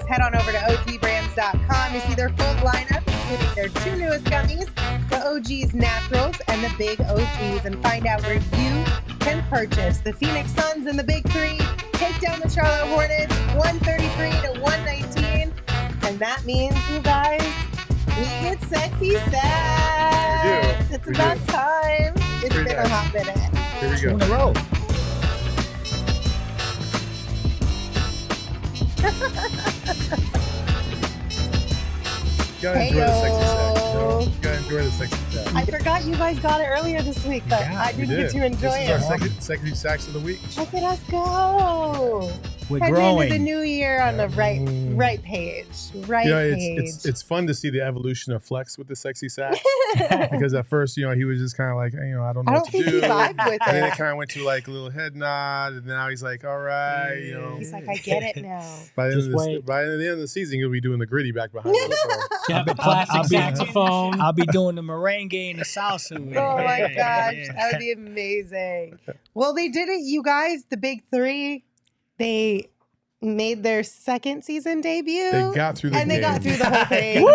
Head on over to OGBrands.com to see their full lineup, including their two newest gummies, the OG's Naturals and the Big OGs, and find out where you can purchase the Phoenix Suns and the Big Three, take down the Charlotte Hornets 133-119, and that means, you guys, we get sexy sex. It's about time. It's been a hot minute. Here we go. 2 in a row. You gotta enjoy the sexy sex. You gotta enjoy the sexy sex. I forgot you guys got it earlier this week, but I didn't get to enjoy it. This is our sexy sex of the week. Look at us go. We're Heading growing. into the new year on the right page. It's fun to see the evolution of Flex with the sexy sax because at first, he was just kind of like, I don't know what to do. I don't think he vibed with and then it. it kind of went to like a little head nod, and now he's like, all right, He's like, I get it now. By the end of the season, he'll be doing the gritty back behind us. So. Yeah, the plastic saxophone. I'll be doing the merengue and the salsa. Oh my gosh, that would be amazing. Well, they did it, you guys. The Big Three, they made their second season debut. They got through the game. They got through the whole thing. Woo!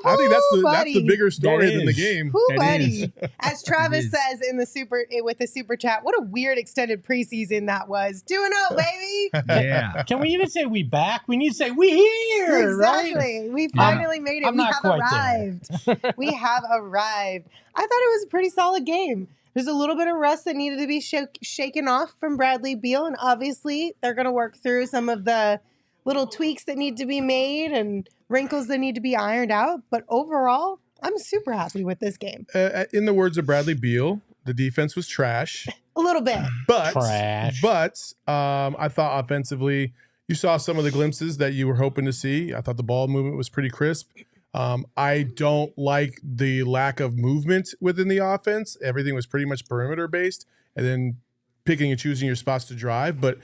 I think that's the bigger story than the game. Woo, buddy. As Travis says with the super chat, what a weird extended preseason that was. 2-0, baby. Yeah. Can we even say we back? We need to say we here, Exactly. right? We finally made it. I'm not quite arrived. We have arrived. I thought it was a pretty solid game. There's a little bit of rust that needed to be shaken off from Bradley Beal, and obviously they're going to work through some of the little tweaks that need to be made and wrinkles that need to be ironed out. But overall, I'm super happy with this game. In the words of Bradley Beal, the defense was trash. A little bit. But I thought offensively, you saw some of the glimpses that you were hoping to see. I thought the ball movement was pretty crisp. I don't like the lack of movement within the offense. Everything was pretty much perimeter based, and then picking and choosing your spots to drive. But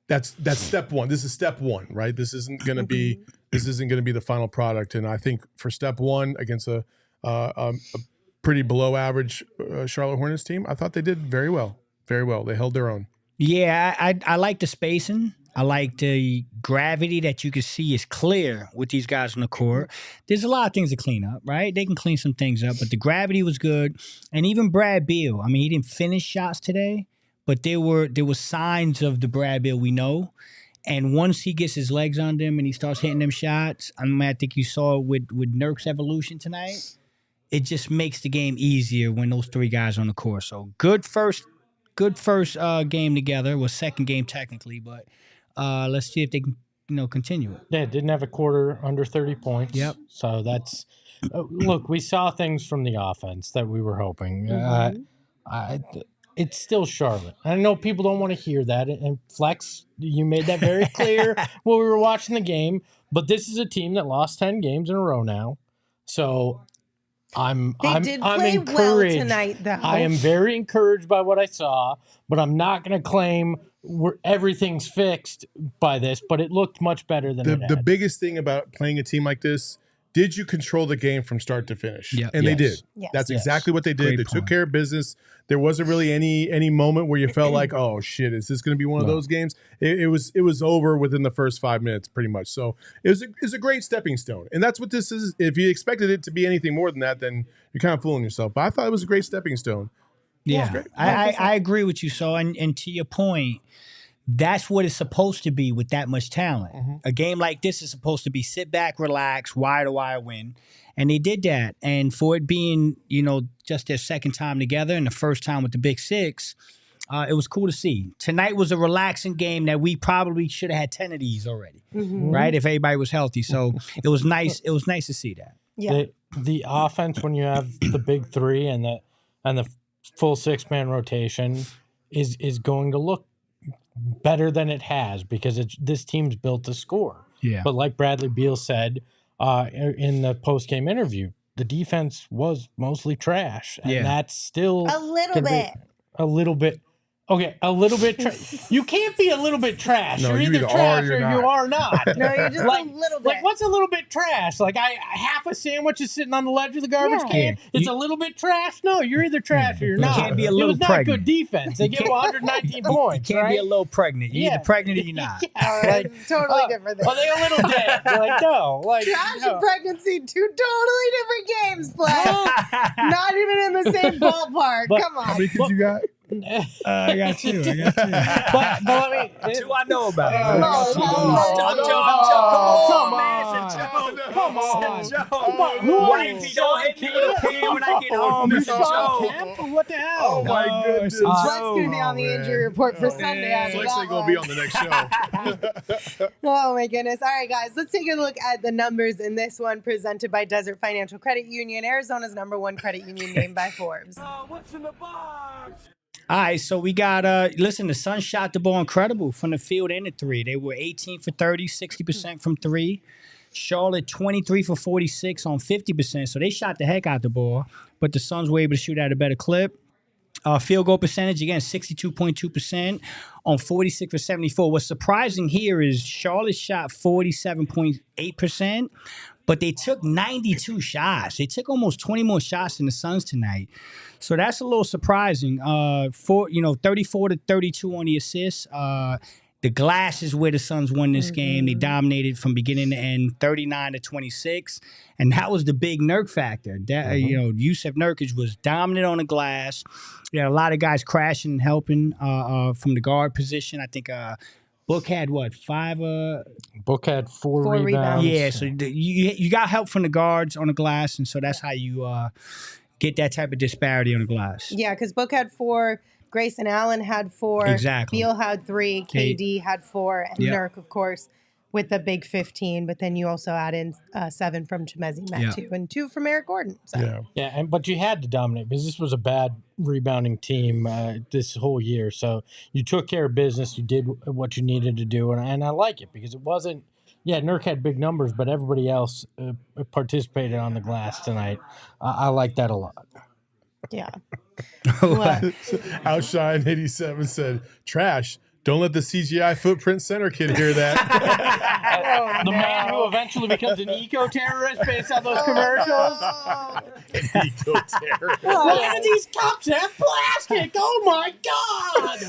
that's step one. This is step one, right? This isn't going to be the final product. And I think for step one against a pretty below average Charlotte Hornets team, I thought they did very well. Very well. They held their own. Yeah, I like the spacing. I like the gravity that you can see is clear with these guys on the court. There's a lot of things to clean up, right? They can clean some things up, but the gravity was good. And even Brad Beal, I mean, he didn't finish shots today, but there were signs of the Brad Beal we know. And once he gets his legs on them and he starts hitting them shots, I think you saw it with Nurk's evolution tonight. It just makes the game easier when those three guys are on the court. So good first game together. Was second game technically, but let's see if they can, continue it. Yeah, didn't have a quarter under 30 points. Yep. So that's look. We saw things from the offense that we were hoping. It's still Charlotte. I know people don't want to hear that, and Flex, you made that very clear when we were watching the game. But this is a team that lost 10 games in a row now. So I'm encouraged. Well tonight, though. I am very encouraged by what I saw, but I'm not going to claim everything's fixed by this. But it looked much better than the biggest thing about playing a team like this. Did you control the game from start to finish? Yeah. And they did. Yes. That's exactly what they did. Great They point. took care of business. There wasn't really any moment where you felt like, oh shit, is this going to be one of those games? It was over within the first 5 minutes, pretty much. So it was a great stepping stone, and that's what this is. If you expected it to be anything more than that, then you're kind of fooling yourself. But I thought it was a great stepping stone. Yeah, I agree with you. So, and to your point, that's what it's supposed to be with that much talent. Mm-hmm. A game like this is supposed to be sit back, relax, wire to wire win. And they did that. And for it being, just their second time together and the first time with the Big Six, It was cool to see. Tonight was a relaxing game that we probably should have had 10 of these already, right? If everybody was healthy. So it was nice. It was nice to see that. Yeah. The offense when you have the big three and the full 6-man rotation is going to look better than it has because this team's built to score. Yeah. But like Bradley Beal said in the post-game interview, the defense was mostly trash, and that's still A little bit. a little bit. Okay, a little bit. You can't be a little bit trash. No, you're you either either are trash or or you're you not. are not. No, you're just Like- a little bit. Like, what's a little bit trash? Like, half a sandwich is sitting on the ledge of the garbage Yeah. can. It's a little bit trash? No, you're either trash or you're not. can't be a It little was not pregnant. good defense. They gave 119 points, You can't be right? a little pregnant. You're Yeah. either pregnant or you're not. Oh, Like, it's totally different thing. Are they a little dead? Like, no. Like, Trash no. and pregnancy, two totally different games, Flex. Not even in the same ballpark. But- Come How on. many kids you got? I got you. but I mean, Two I know about. Come on, come on. Come on, man. It's a joke. Come on. It's a joke. Come on. Wifey, don't hit me with a pin when I get home. It's a Sean joke. Kemp? What the hell? Oh, my No, goodness. it's a Flex joke. going to be on the injury report for Sunday. after Flex that ain't gonna one. be on the next show. Oh my goodness. All right, guys, let's take a look at the numbers in this one presented by Desert Financial Credit Union, Arizona's #1 credit union named by Forbes. All right, so we got, listen, the Suns shot the ball incredible from the field and the three. They were 18 for 30, 60% from three. Charlotte 23 for 46 on 50%, so they shot the heck out the ball, but the Suns were able to shoot at a better clip. Field goal percentage, again, 62.2% on 46 for 74. What's surprising here is Charlotte shot 47.8%, but they took 92 shots. They took almost 20 more shots than the Suns tonight. So that's a little surprising. 34 to 32 on the assists. The glass is where the Suns won this game. They dominated from beginning to end, 39 to 26. And that was the big Nurk factor. That Jusuf Nurkic was dominant on the glass. You had a lot of guys crashing and helping from the guard position. I think Book had what, 5? Book had four Four rebounds. rebounds. Yeah, so you got help from the guards on the glass, and so that's how you get that type of disparity on the glass. Yeah, because Book had 4, Grayson Allen had 4, Exactly. Beal had 3, KD had 4, and Yep. Nurk, of course, with the big 15. But then you also add in 7 from Chemezi Metu and 2 from Eric Gordon. So. Yeah. But you had to dominate because this was a bad rebounding team this whole year. So you took care of business. You did what you needed to do, and I like it because it wasn't. Yeah, Nurk had big numbers, but everybody else participated on the glass tonight. I like that a lot. Yeah. What? Outshine 87 said, "Trash. Don't let the CGI footprint center kid hear that." The man who eventually becomes an eco-terrorist based on those commercials. Eco-terror. Why do these cups have plastic? Oh my God!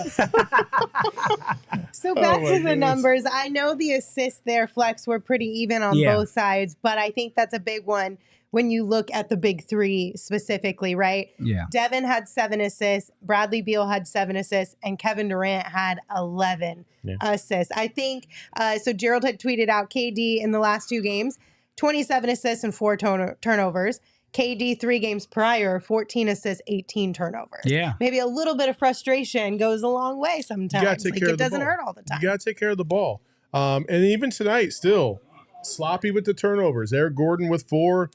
So back my to the goodness. numbers. I know the assists there, Flex, were pretty even on Yeah. both sides, but I think that's a big one when you look at the big 3 specifically, right? Yeah. Devin had 7 assists, Bradley Beal had 7 assists, and Kevin Durant had 11 assists. I think, so Gerald had tweeted out KD in the last 2 games, 27 assists and 4 turnovers. KD 3 games prior, 14 assists, 18 turnovers. Yeah. Maybe a little bit of frustration goes a long way sometimes. take Like, care it of the doesn't ball. hurt all the time. You got to take care of the ball. And even tonight, still sloppy with the turnovers. Eric Gordon with 4.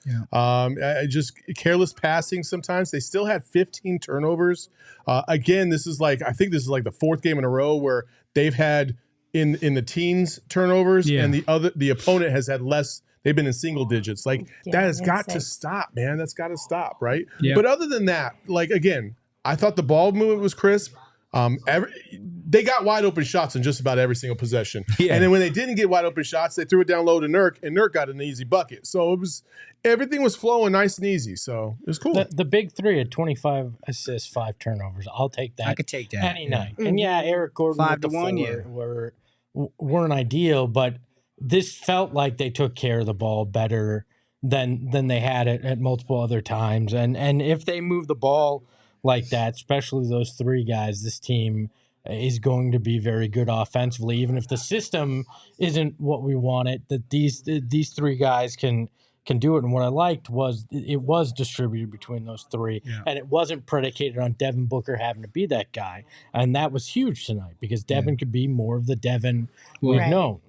Just careless passing sometimes. They still had 15 turnovers. Again, I think this is like the 4th game in a row where they've had in the teens turnovers, and the opponent has had less. They've been in single digits. Like, that has got to stop, man. That's got to stop, right? Yeah. But other than that, like, again, I thought the ball movement was crisp. They got wide open shots in just about every single possession. Yeah. And then when they didn't get wide open shots, they threw it down low to Nurk, and Nurk got an easy bucket. So everything was flowing nice and easy. So it was cool. The big 3 had 25 assists, 5 turnovers. I'll take that. I could take that. any night. And yeah, Eric Gordon 5 with the to 1, 4 weren't ideal, but this felt like they took care of the ball better than they had it at multiple other times. And if they move the ball like that, especially those 3 guys, this team is going to be very good offensively, even if the system isn't what we want it. That these 3 guys can can do it. And what I liked was it was distributed between those three, and it wasn't predicated on Devin Booker having to be that guy. And that was huge tonight because Devin could be more of the Devin we've known.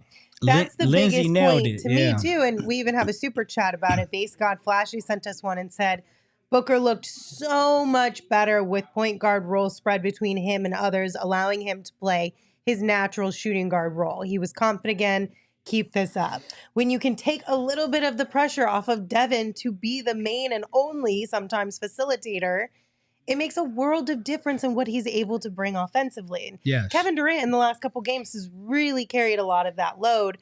That's the Lindsay biggest nailed point it, to me too. And we even have a super chat about it. Base God Flashy sent us one and said, Booker looked so much better with point guard role spread between him and others, allowing him to play his natural shooting guard role. He was confident again. Keep this up. When you can take a little bit of the pressure off of Devin to be the main and only, sometimes facilitator, it makes a world of difference in what he's able to bring offensively. And Yes. Kevin Durant in the last couple games has really carried a lot of that load.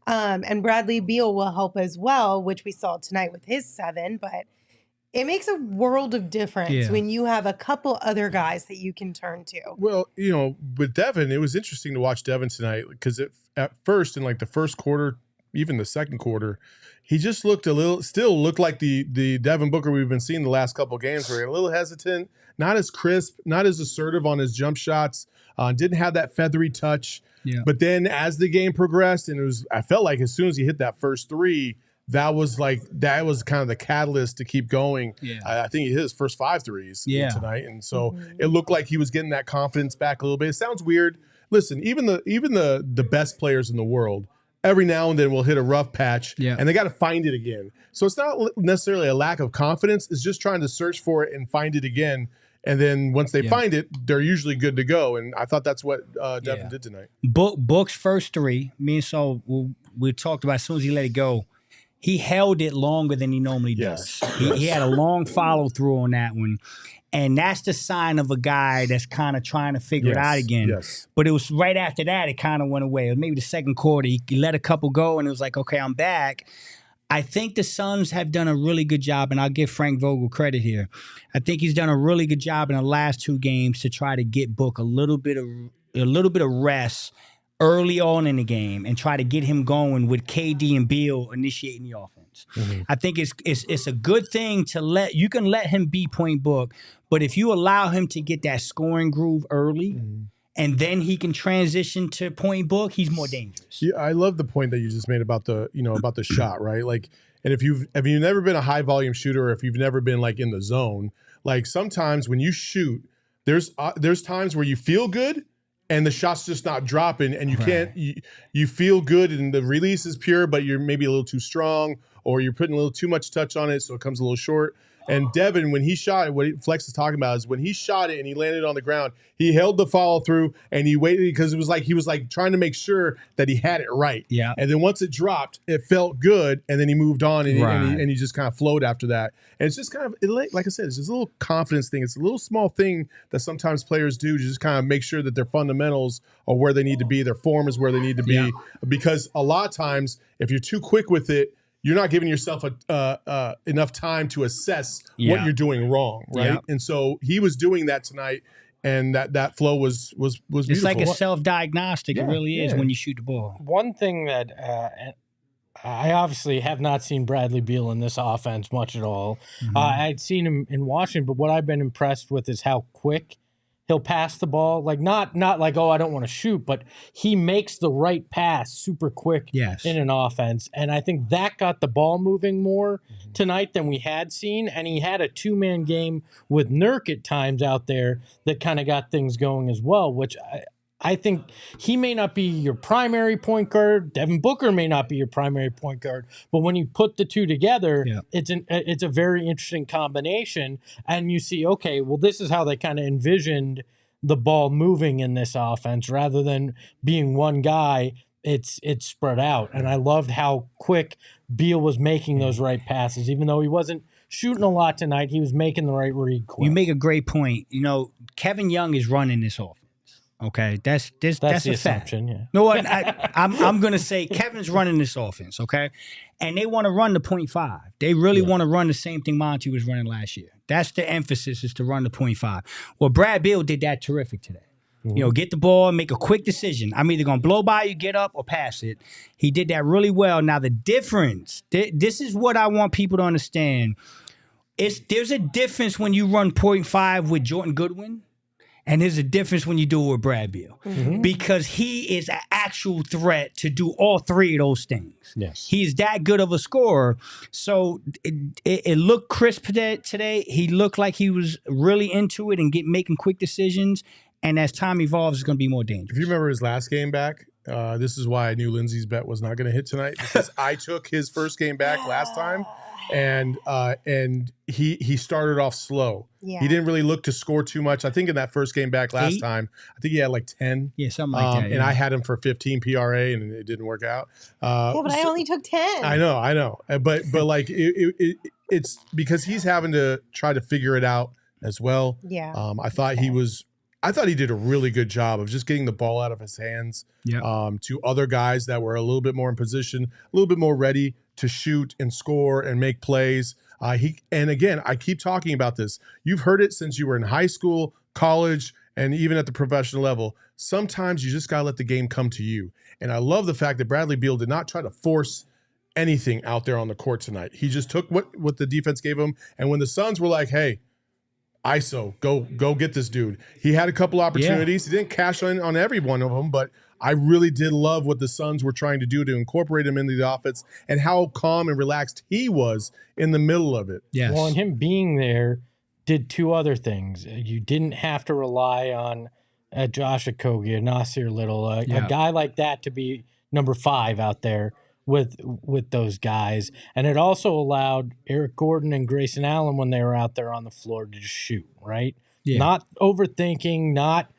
And Bradley Beal will help as well, which we saw tonight with his 7. But it makes a world of difference when you have a couple other guys that you can turn to. Well, with Devin, it was interesting to watch Devin tonight because at first, in like the first quarter, even the second quarter, he just looked still looked like the Devin Booker we've been seeing the last couple of games, where a little hesitant, not as crisp, not as assertive on his jump shots, didn't have that feathery touch. Yeah. But then as the game progressed, and I felt like as soon as he hit that first 3, that was kind of the catalyst to keep going. Yeah. I think he hit his first 5 threes tonight, and so it looked like he was getting that confidence back a little bit. It sounds weird. Listen, even the best players in the world, every now and then will hit a rough patch, and they got to find it again. So it's not necessarily a lack of confidence. It's just trying to search for it and find it again. And then once they find it, they're usually good to go. And I thought that's what Devin did tonight. Book's first 3, me and Saul, we talked about as soon as he let it go, he held it longer than he normally does. He had a long follow through on that one. And that's the sign of a guy that's kind of trying to figure it out again. Yes. But it was right after that, it kind of went away. It was maybe the second quarter. He let a couple go, and it was like, okay, I'm back. I think the Suns have done a really good job, and I'll give Frank Vogel credit here. I think he's done a really good job in the last 2 games to try to get Book a little bit of rest early on in the game and try to get him going with KD and Beal initiating the offense. Mm-hmm. I think it's a good thing to let him be point Book, but if you allow him to get that scoring groove early, and then he can transition to point Book, he's more dangerous. Yeah, I love the point that you just made about the shot, right? Like, and if you've never been a high volume shooter, or if you've never been like in the zone, like sometimes when you shoot, there's times where you feel good and the shot's just not dropping, and you can't. You feel good and the release is pure, but you're maybe a little too strong, or you're putting a little too much touch on it, so it comes a little short. And Devin, when he shot it, what Flex is talking about is when he shot it and he landed on the ground, he held the follow through and he waited because it was like he was like trying to make sure that he had it right. Yeah. And then once it dropped, it felt good, and then he moved on and he just kind of flowed after that. And it's just kind of, like I said, it's just a little confidence thing. It's a little small thing that sometimes players do to just kind of make sure that their fundamentals are where they need to be, their form is where they need to be. Because a lot of times, if you're too quick with it, you're not giving yourself enough time to assess what you're doing wrong, right? Yeah. And so he was doing that tonight, and that flow was beautiful. It's like a self-diagnostic. It really is when you shoot the ball. One thing that I obviously have not seen Bradley Beal in this offense much at all. I'd seen him in Washington, but what I've been impressed with is how quick he'll pass the ball, like not like, oh, I don't want to shoot, but he makes the right pass super quick in an offense. And I think that got the ball moving more tonight than we had seen. And he had a 2-man game with Nurk at times out there that kind of got things going as well, which I think he may not be your primary point guard. Devin Booker may not be your primary point guard, but when you put the two together, it's a very interesting combination. And you see, okay, well, this is how they kind of envisioned the ball moving in this offense rather than being one guy. It's spread out. And I loved how quick Beal was making those right passes, even though he wasn't shooting a lot tonight. He was making the right read quick. You make a great point. Kevin Young is running this offense. Okay, that's the assumption. Fact. Yeah. No, I'm gonna say Kevin's running this offense. Okay, and they want to run the 0.5. They really want to run the same thing Monty was running last year. That's the emphasis, is to run the 0.5. Well, Brad Beal did that terrific today. Get the ball, make a quick decision. I'm either gonna blow by you, get up, or pass it. He did that really well. Now the difference. This is what I want people to understand. There's a difference when you run 0.5 with Jordan Goodwin, And there's a difference when you do it with Brad Beal because he is an actual threat to do all three of those things. Yes. He's that good of a scorer. So it looked crisp today. He looked like he was really into it and making quick decisions. And as time evolves, it's going to be more dangerous. If you remember his last game back, this is why I knew Lindsay's bet was not going to hit tonight, because I took his first game back last time, and he started off slow. Yeah. He didn't really look to score too much. I think in that first game back last time, I think he had like 10. Yeah, something like that. And I had him for 15 PRA, and it didn't work out. Yeah, but I only took 10. I know. But like it's because he's having to try to figure it out as well. Yeah. I thought he did a really good job of just getting the ball out of his hands to other guys that were a little bit more in position, a little bit more ready to shoot and score and make plays. And again, I keep talking about this. You've heard it since you were in high school, college, and even at the professional level. Sometimes you just got to let the game come to you. And I love the fact that Bradley Beal did not try to force anything out there on the court tonight. He just took what the defense gave him. And when the Suns were like, hey, ISO, go get this dude. He had a couple opportunities. He didn't cash on every one of them, but I really did love what the Suns were trying to do to incorporate him into the offense and how calm and relaxed he was in the middle of it. Yes. Well, and him being there did two other things. You didn't have to rely on Josh Okogie, a Nasir Little, a guy like that to be number 5 out there with those guys. And it also allowed Eric Gordon and Grayson Allen, when they were out there on the floor, to just shoot, right? Yeah. Not overthinking, not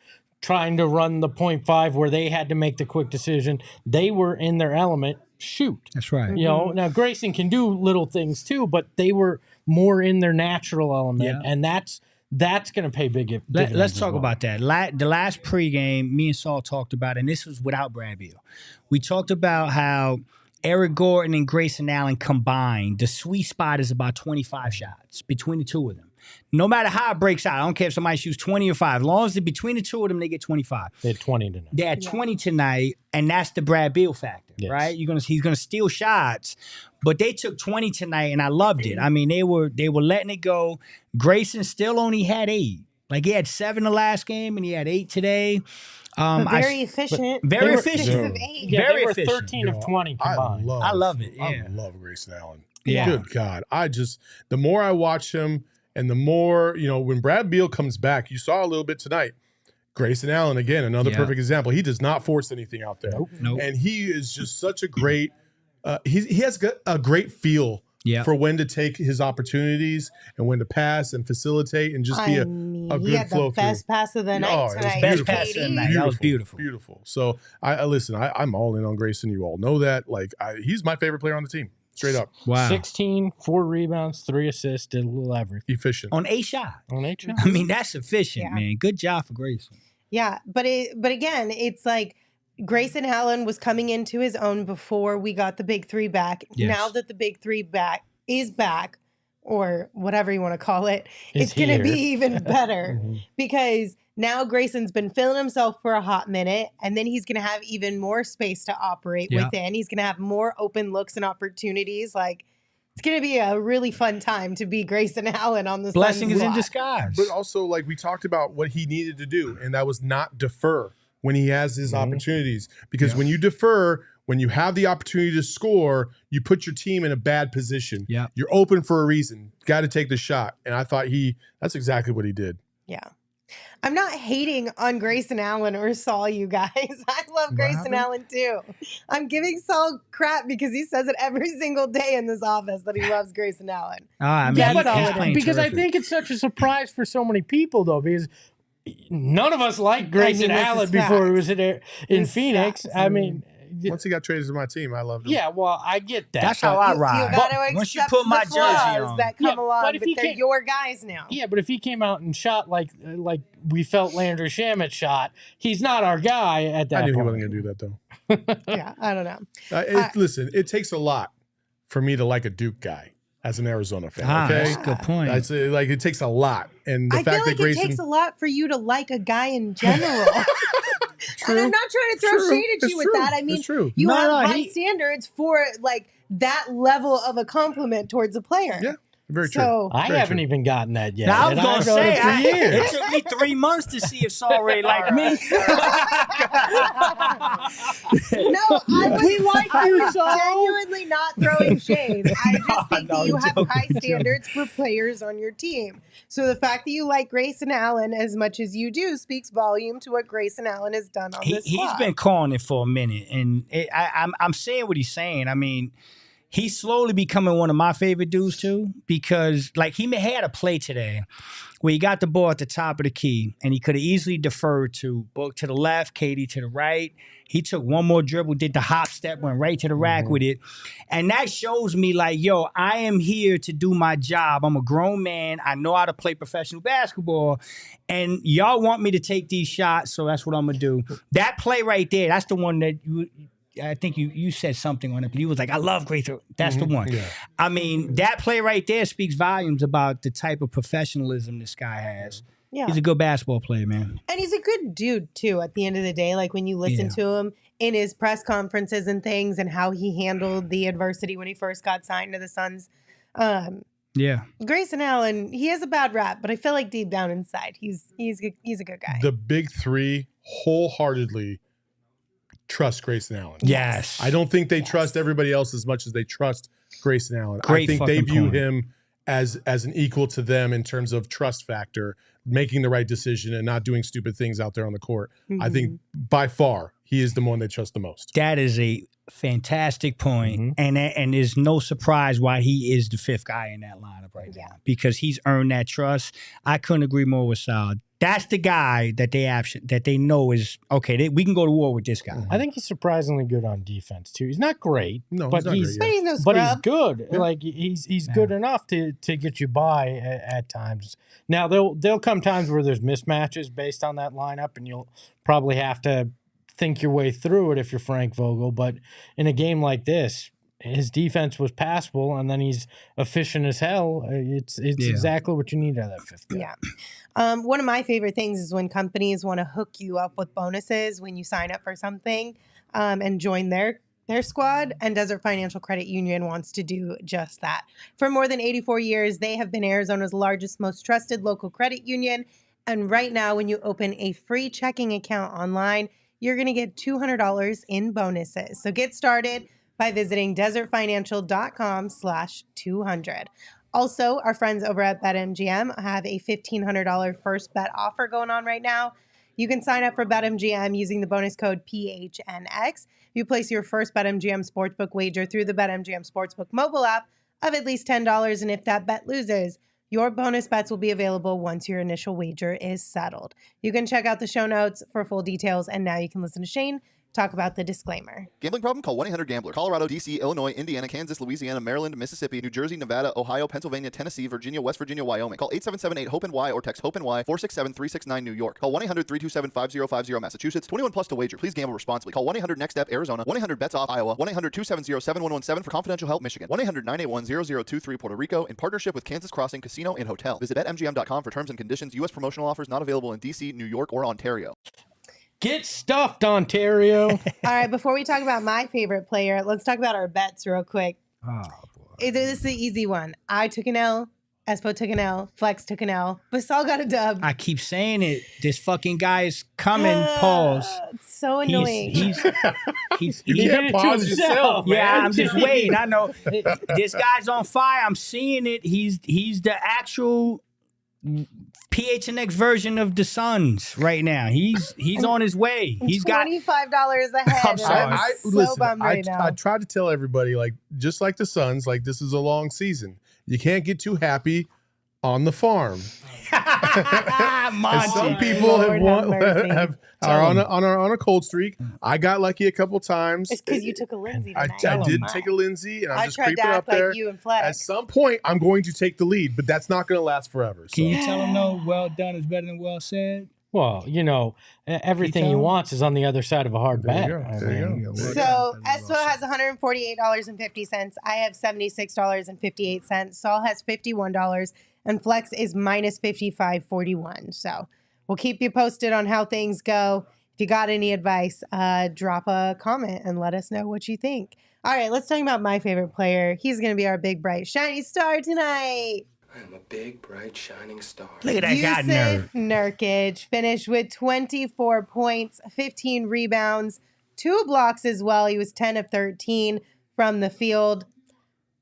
trying to run the 0.5 where they had to make the quick decision. They were in their element. Shoot. That's right. You know, now Grayson can do little things too, but they were more in their natural element, and that's going to pay big dividends. Let's talk about that. The last pregame, me and Saul talked about, and this was without Brad Beal. We talked about how Eric Gordon and Grayson Allen combined, the sweet spot is about 25 shots between the two of them. No matter how it breaks out, I don't care if somebody shoots 20 or 5. As long as between the two of them, they get 25. They had 20 tonight. They had 20 tonight, and that's the Brad Beal factor, right? He's gonna steal shots, but they took 20 tonight, and I loved it. I mean, they were letting it go. Grayson still only had 8. Like, he had 7 the last game, and he had 8 today. Very efficient. Very efficient. 6 of 8. Yeah, very they were efficient. 13 of 20 combined. I love it. Yeah. I love Grayson Allen. Yeah. Good God. The more I watch him and the more, when Brad Beal comes back, you saw a little bit tonight. Grayson Allen, again, another perfect example. He does not force anything out there. Nope. And he is just such a great, he has got a great feel for when to take his opportunities and when to pass and facilitate and just be a good he had flow the best pass of the night tonight. Best pass of the night. That was beautiful. Beautiful. So I listen, I'm all in on Grayson. You all know that. Like, he's my favorite player on the team. Straight up. Wow. 16, 4 rebounds, 3 assists, did a little everything. Efficient. On 8 shots. On 8 shots. I mean, that's efficient, man. Good job for Grayson. Yeah, but again, it's like Grayson Allen was coming into his own before we got the big 3 back. Yes. Now that the big 3 is back, or whatever you want to call it, it's going to be even better because now Grayson's been feeling himself for a hot minute, and then he's going to have even more space to operate within. He's going to have more open looks and opportunities. Like, it's going to be a really fun time to be Grayson Allen on the blessing is in lot. disguise. But also, like, we talked about what he needed to do, and that was not defer when he has his opportunities. Because when you defer, when you have the opportunity to score, you put your team in a bad position. Yeah. You're open for a reason. Got to take the shot. And I thought that's exactly what he did. Yeah. I'm not hating on Grayson Allen or Saul, you guys. I love Grayson Allen too. I'm giving Saul crap because he says it every single day in this office that he loves Grayson Allen. I mean, because I think it's such a surprise for so many people, though, because none of us liked Grayson Allen before he was in Phoenix. I mean, once he got traded to my team, I loved him. Yeah, well, I get that. That's how I ride. You got to once you accept put my the jersey flaws on, that come along, but they're your guys now. Yeah, but if he came out and shot like we felt Landry Shamet shot, he's not our guy at that point. I knew he wasn't going to do that, though. Yeah, I don't know. Listen, it takes a lot for me to like a Duke guy as an Arizona fan. Okay, that's a good point. It takes a lot, and the I fact feel like that Grayson, it takes a lot for you to like a guy in general. True. And I'm not trying to throw shade at you with that. I mean, you have high standards for like that level of a compliment towards a player. Yeah. Very true. So I Very haven't true. even gotten that yet. Now, I was and going to I've known say, it for years. it took me 3 months to see if Saul Ray like me. no, We like I you, was Saul. genuinely not throwing shade. I just think No, that you I'm have joking, high I'm standards for players on your team. So the fact that you like Grayson Allen as much as you do speaks volume to what Grayson Allen has done on this He's squad. been calling it for a minute, and I'm saying what he's saying. I mean, he's slowly becoming one of my favorite dudes too, because like he had a play today where he got the ball at the top of the key, and he could have easily deferred to Book to the left, Katie to the right. He took one more dribble, did the hop step, went right to the rack with it. And that shows me like, yo, I am here to do my job. I'm a grown man. I know how to play professional basketball. And y'all want me to take these shots, so that's what I'm going to do. That play right there, that's the one that I think you said something on it, but you was like, I love Grayson. That's the one. Yeah. I mean, that play right there speaks volumes about the type of professionalism this guy has. Yeah. He's a good basketball player, man. And he's a good dude, too, at the end of the day. Like, when you listen to him in his press conferences and things and how he handled the adversity when he first got signed to the Suns. Yeah. Grayson Allen, he has a bad rap, but I feel like deep down inside, he's a good guy. The big three wholeheartedly trust Grayson Allen. Yes. I don't think they trust everybody else as much as they trust Grayson Allen. Great I think they fucking view point. him as an equal to them in terms of trust factor, making the right decision and not doing stupid things out there on the court. I think by far he is the one they trust the most. That is a fantastic point. And there's no surprise why he is the fifth guy in that lineup right now, because he's earned that trust. I couldn't agree more with Sal. That's the guy that they know is okay. We can go to war with this guy. I think he's surprisingly good on defense too. He's not great, No, but he's not great, But he's no but he's scrub. good. Like he's good enough to get you by at times. Now there'll come times where there's mismatches based on that lineup, and you'll probably have to think your way through it if you're Frank Vogel. But in a game like this, his defense was passable, and then he's efficient as hell. It's exactly what you need out of that fifth guy. Yeah. One of my favorite things is when companies want to hook you up with bonuses when you sign up for something and join their squad, and Desert Financial Credit Union wants to do just that. For more than 84 years, they have been Arizona's largest, most trusted local credit union. And right now, when you open a free checking account online, you're going to get $200 in bonuses. So get started by visiting desertfinancial.com/200. Also, our friends over at BetMGM have a $1,500 first bet offer going on right now. You can sign up for BetMGM using the bonus code PHNX. You place your first BetMGM Sportsbook wager through the BetMGM Sportsbook mobile app of at least $10, and if that bet loses, your bonus bets will be available once your initial wager is settled. You can check out the show notes for full details, and now you can listen to Shane talk about the disclaimer. Gambling problem? Call 1-800-GAMBLER. Colorado, D.C., Illinois, Indiana, Kansas, Louisiana, Maryland, Mississippi, New Jersey, Nevada, Ohio, Pennsylvania, Tennessee, Virginia, West Virginia, Wyoming. Call 877-8-HOPE-NY or text HOPE-NY 467-369 New York. Call 1-800-327-5050 Massachusetts. 21 plus to wager. Please gamble responsibly. Call 1-800-NEXT-STEP Arizona. 1-800-BETS-OFF Iowa. 1-800-270-7117 for confidential help Michigan. 1-800-981-0023 Puerto Rico in partnership with Kansas Crossing Casino and Hotel. Visit BetMGM.com for terms and conditions. U.S. promotional offers not available in D.C., New York, or Ontario. Get stuffed, Ontario. All right, before we talk about my favorite player, let's talk about our bets real quick. Oh, boy. This is the easy one. I took an L. Espo took an L. Flex took an L. But Saul got a dub. I keep saying it. This fucking guy is coming. Pause. It's so annoying. He's You did it to pause himself, yourself, man. yeah, I'm just waiting. I know this guy's on fire. I'm seeing it. He's the actual PHNX version of the Suns right now. He's on his way. He's got $25 ahead. I'm sorry. I'm so bummed right now. I tried to tell everybody, like, just like the Suns, like, this is a long season. You can't get too happy on the farm. And some people Lord have mercy. are on a cold streak. I got lucky a couple times. It's because you took a Lindsay I tonight. did take a Lindsay, and I'm I just tried creeping to up act there. like you and Flex. At some point, I'm going to take the lead, but that's not going to last forever. So. Can you tell him no? Well done is better than well said. Well, everything Keep he telling. wants is on the other side of a hard bet. There you go. I There you mean, go. So Espo has $148.50. I have $76.58. Saul has $51, and Flex is minus $55.41. So we'll keep you posted on how things go. If If you got any advice, drop a comment and let us know what you think. All right, let's talk about my favorite player. He's going to be our big, bright, shiny star tonight. I'm a big, bright, shining star. Look at that guy, Jusuf Nurkic finished with 24 points, 15 rebounds, 2 blocks as well. He was 10 of 13 from the field.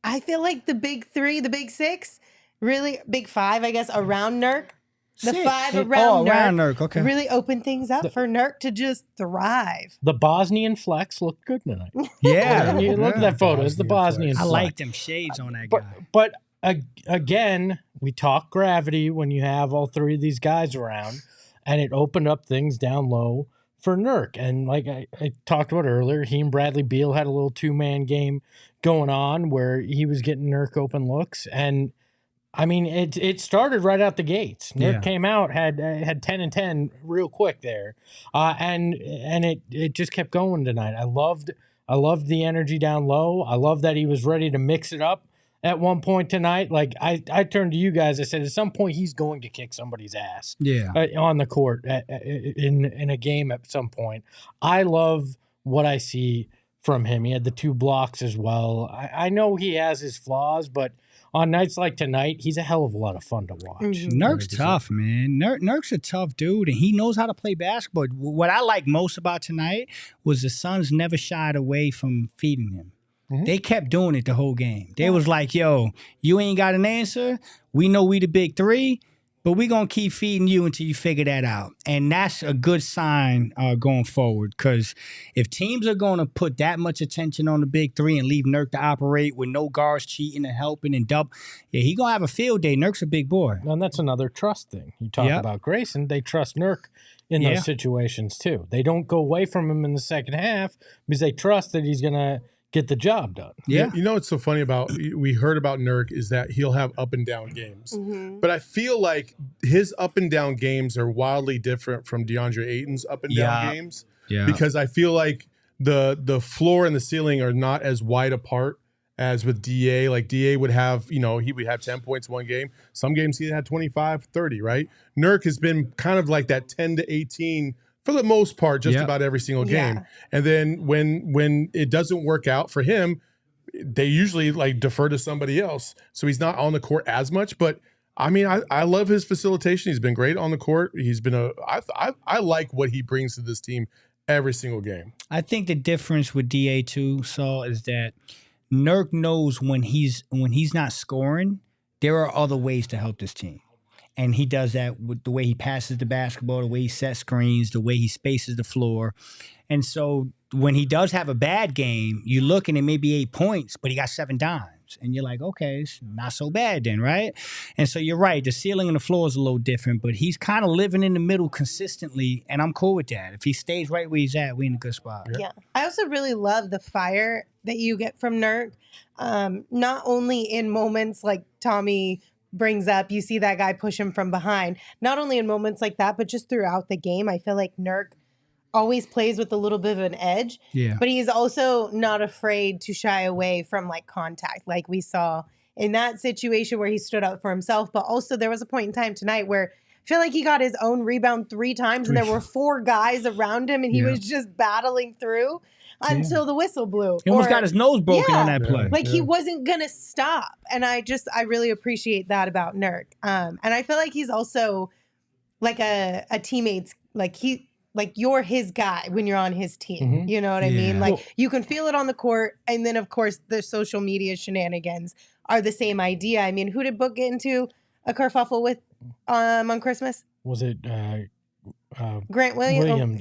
I feel like the big 3, the big 6, really big 5, I guess, around Nurk. The 5 around Nurk, okay. really opened things up for Nurk to just thrive. The Bosnian flex looked good tonight. Yeah. You look at that photo. It's the Bosnian I flex. like them shades on that guy. But again, we talk gravity when you have all 3 of these guys around, and it opened up things down low for Nurk. And like I talked about earlier, he and Bradley Beal had a little 2-man game going on where he was getting Nurk open looks. And I mean, it started right out the gates. Nurk came out, had 10 and 10 real quick there. And it just kept going tonight. I loved the energy down low. I love that he was ready to mix it up at one point tonight. Like I turned to you guys, I said, at some point he's going to kick somebody's ass on the court in a game at some point. I love what I see from him. He had the 2 blocks as well. I know he has his flaws, but on nights like tonight, he's a hell of a lot of fun to watch. Nurk's tough, man. Nurk's a tough dude, and he knows how to play basketball. What I like most about tonight was the Suns never shied away from feeding him. They kept doing it the whole game. They was like, yo, you ain't got an answer. We know we the big 3, but we going to keep feeding you until you figure that out. And that's a good sign going forward, because if teams are going to put that much attention on the big 3 and leave Nurk to operate with no guards cheating and helping and he going to have a field day. Nurk's a big boy. And that's another trust thing. You talk about Grayson, they trust Nurk in those situations too. They don't go away from him in the second half because they trust that he's going to get the job done. Yeah. You know what's so funny about, we heard about Nurk is that he'll have up and down games. But I feel like his up and down games are wildly different from DeAndre Ayton's up and down games. Yeah. Because I feel like the floor and the ceiling are not as wide apart as with DA. Like DA would have, he would have 10 points one game. Some games he had 25, 30, right? Nurk has been kind of like that 10 to 18 for the most part, just about every single game. And then when it doesn't work out for him, they usually like defer to somebody else. So he's not on the court as much. But I mean, I love his facilitation. He's been great on the court. He's been I like what he brings to this team every single game. I think the difference with DA too, Saul, is that Nurk knows when he's not scoring, there are other ways to help this team. And he does that with the way he passes the basketball, the way he sets screens, the way he spaces the floor. And so when he does have a bad game, you look and it may be 8 points, but he got 7 dimes. And you're like, okay, it's not so bad then, right? And so you're right. The ceiling and the floor is a little different, but he's kind of living in the middle consistently, and I'm cool with that. If he stays right where he's at, we're in a good spot. Yeah. I also really love the fire that you get from Nurk, not only in moments like Tommy brings up, you see that guy push him from behind. Not only in moments like that, but just throughout the game, I feel like Nurk always plays with a little bit of an edge. Yeah. But he's also not afraid to shy away from like contact, like we saw in that situation where he stood up for himself. But also there was a point in time tonight where I feel like he got his own rebound 3 times and there were 4 guys around him and he was just battling through until the whistle blew. He almost got his nose broken on that play. Like he wasn't going to stop. And I really appreciate that about Nurk. And I feel like he's also like a teammate's, like you're his guy when you're on his team. You know what I mean? Like you can feel it on the court. And then of course the social media shenanigans are the same idea. I mean, who did Book get into a kerfuffle with on Christmas? Was it Grant Williams? Williams.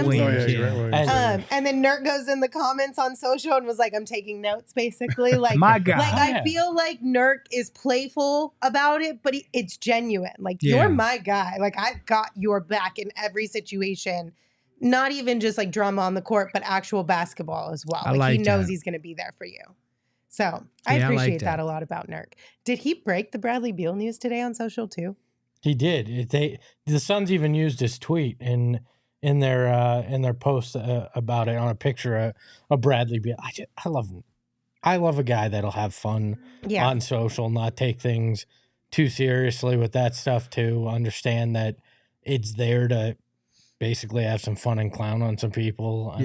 Williams. And then Nurk goes in the comments on social and was like, I'm taking notes, basically. Like, my God. Like, I feel like Nurk is playful about it, but it's genuine. Like, you're my guy. Like, I've got your back in every situation. Not even just like drama on the court, but actual basketball as well. Like he knows he's going to be there for you. So I appreciate that a lot about Nurk. Did he break the Bradley Beal news today on social too? He did. The Suns even used his tweet in their post about it on a picture of Bradley Beal. I love him. I love a guy that'll have fun on social, not take things too seriously with that stuff too. Understand that it's there to basically have some fun and clown on some people. I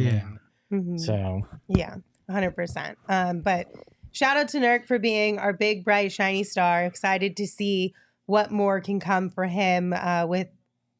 mean, so yeah, 100%. But shout out to Nurk for being our big, bright, shiny star. Excited to see what more can come for him with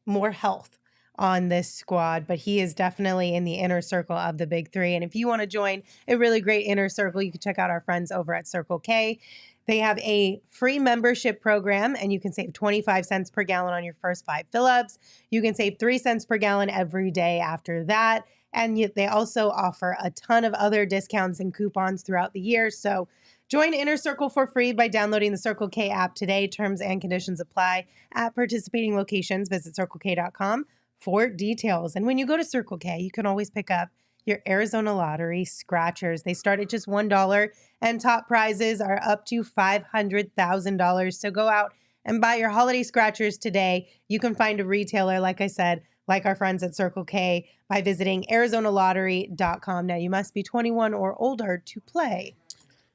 more health on this squad. But he is definitely in the inner circle of the big three. And if you want to join a really great inner circle, you can check out our friends over at Circle K. They have a free membership program, and you can save 25 cents per gallon on your first 5 fill-ups. You can save 3 cents per gallon every day after that. And they also offer a ton of other discounts and coupons throughout the year. So join Inner Circle for free by downloading the Circle K app today. Terms and conditions apply at participating locations. Visit CircleK.com for details. And when you go to Circle K, you can always pick up your Arizona Lottery scratchers. They start at just $1, and top prizes are up to $500,000. So go out and buy your holiday scratchers today. You can find a retailer, like I said, like our friends at Circle K, by visiting ArizonaLottery.com. Now, you must be 21 or older to play.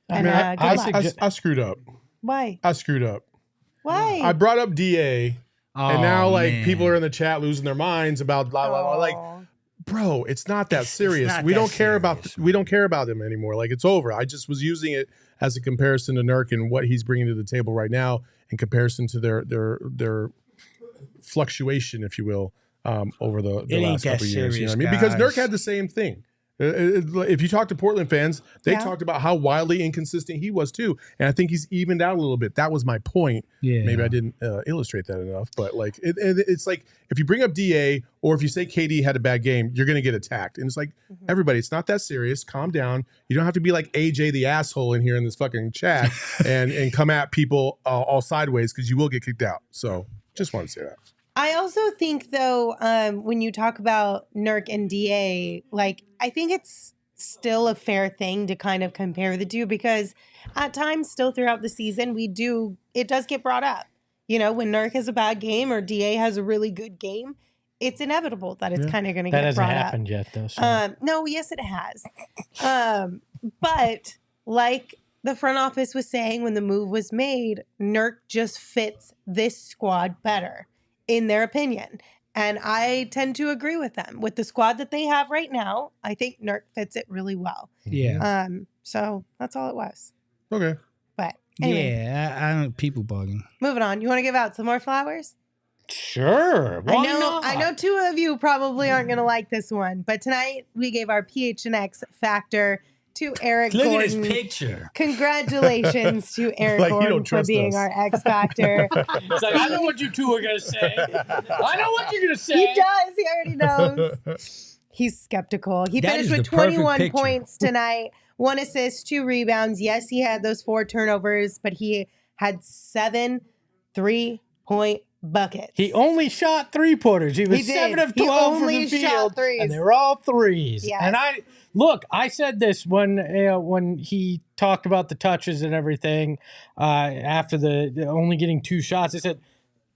And I screwed up. Why? I screwed up. Why? I brought up DA, and now people are in the chat losing their minds about blah blah blah. Like, bro, it's not that serious. We don't care about him anymore. Like, it's over. I just was using it as a comparison to Nurk and what he's bringing to the table right now in comparison to their fluctuation, if you will, over the last couple of years. You know what I mean? Because Nurk had the same thing. If you talk to Portland fans, they talked about how wildly inconsistent he was too, and I think he's evened out a little bit. That was my point. Yeah, maybe I didn't illustrate that enough, but like it's like if you bring up DA or if you say KD had a bad game, you're going to get attacked, and it's like everybody, it's not that serious. Calm down. You don't have to be like AJ the asshole in here in this fucking chat and come at people all sideways because you will get kicked out. So just want to say that. I also think, though, when you talk about Nurk and DA, like, I think it's still a fair thing to kind of compare the two because at times still throughout the season, it does get brought up. You know, when Nurk has a bad game or DA has a really good game, it's inevitable that it's kind of going to get brought up. That hasn't happened yet, though. So. No, yes, it has. But like the front office was saying when the move was made, Nurk just fits this squad better, in their opinion. And I tend to agree with them. With the squad that they have right now, I think Nurk fits it really well. Yeah. So that's all it was. Okay. But anyway. Yeah, I don't people bugging. Moving on. You want to give out some more flowers? Sure. Why not? I know two of you probably aren't going to like this one, but tonight we gave our PHNX-Factor to Eric Gordon. Look at his picture. Congratulations to Eric Gordon for being our X Factor. It's like, I know what you two are going to say. I know what you're going to say. He does. He already knows. He's skeptical. He finished with 21 points tonight, 1 assist, 2 rebounds. Yes, he had those 4 turnovers, but he had 7 3-point buckets. He only shot 3-pointers. He was 7 of 12 from the field, and they were all threes. Yes. And I said this when he talked about the touches and everything after the only getting 2 shots. I said,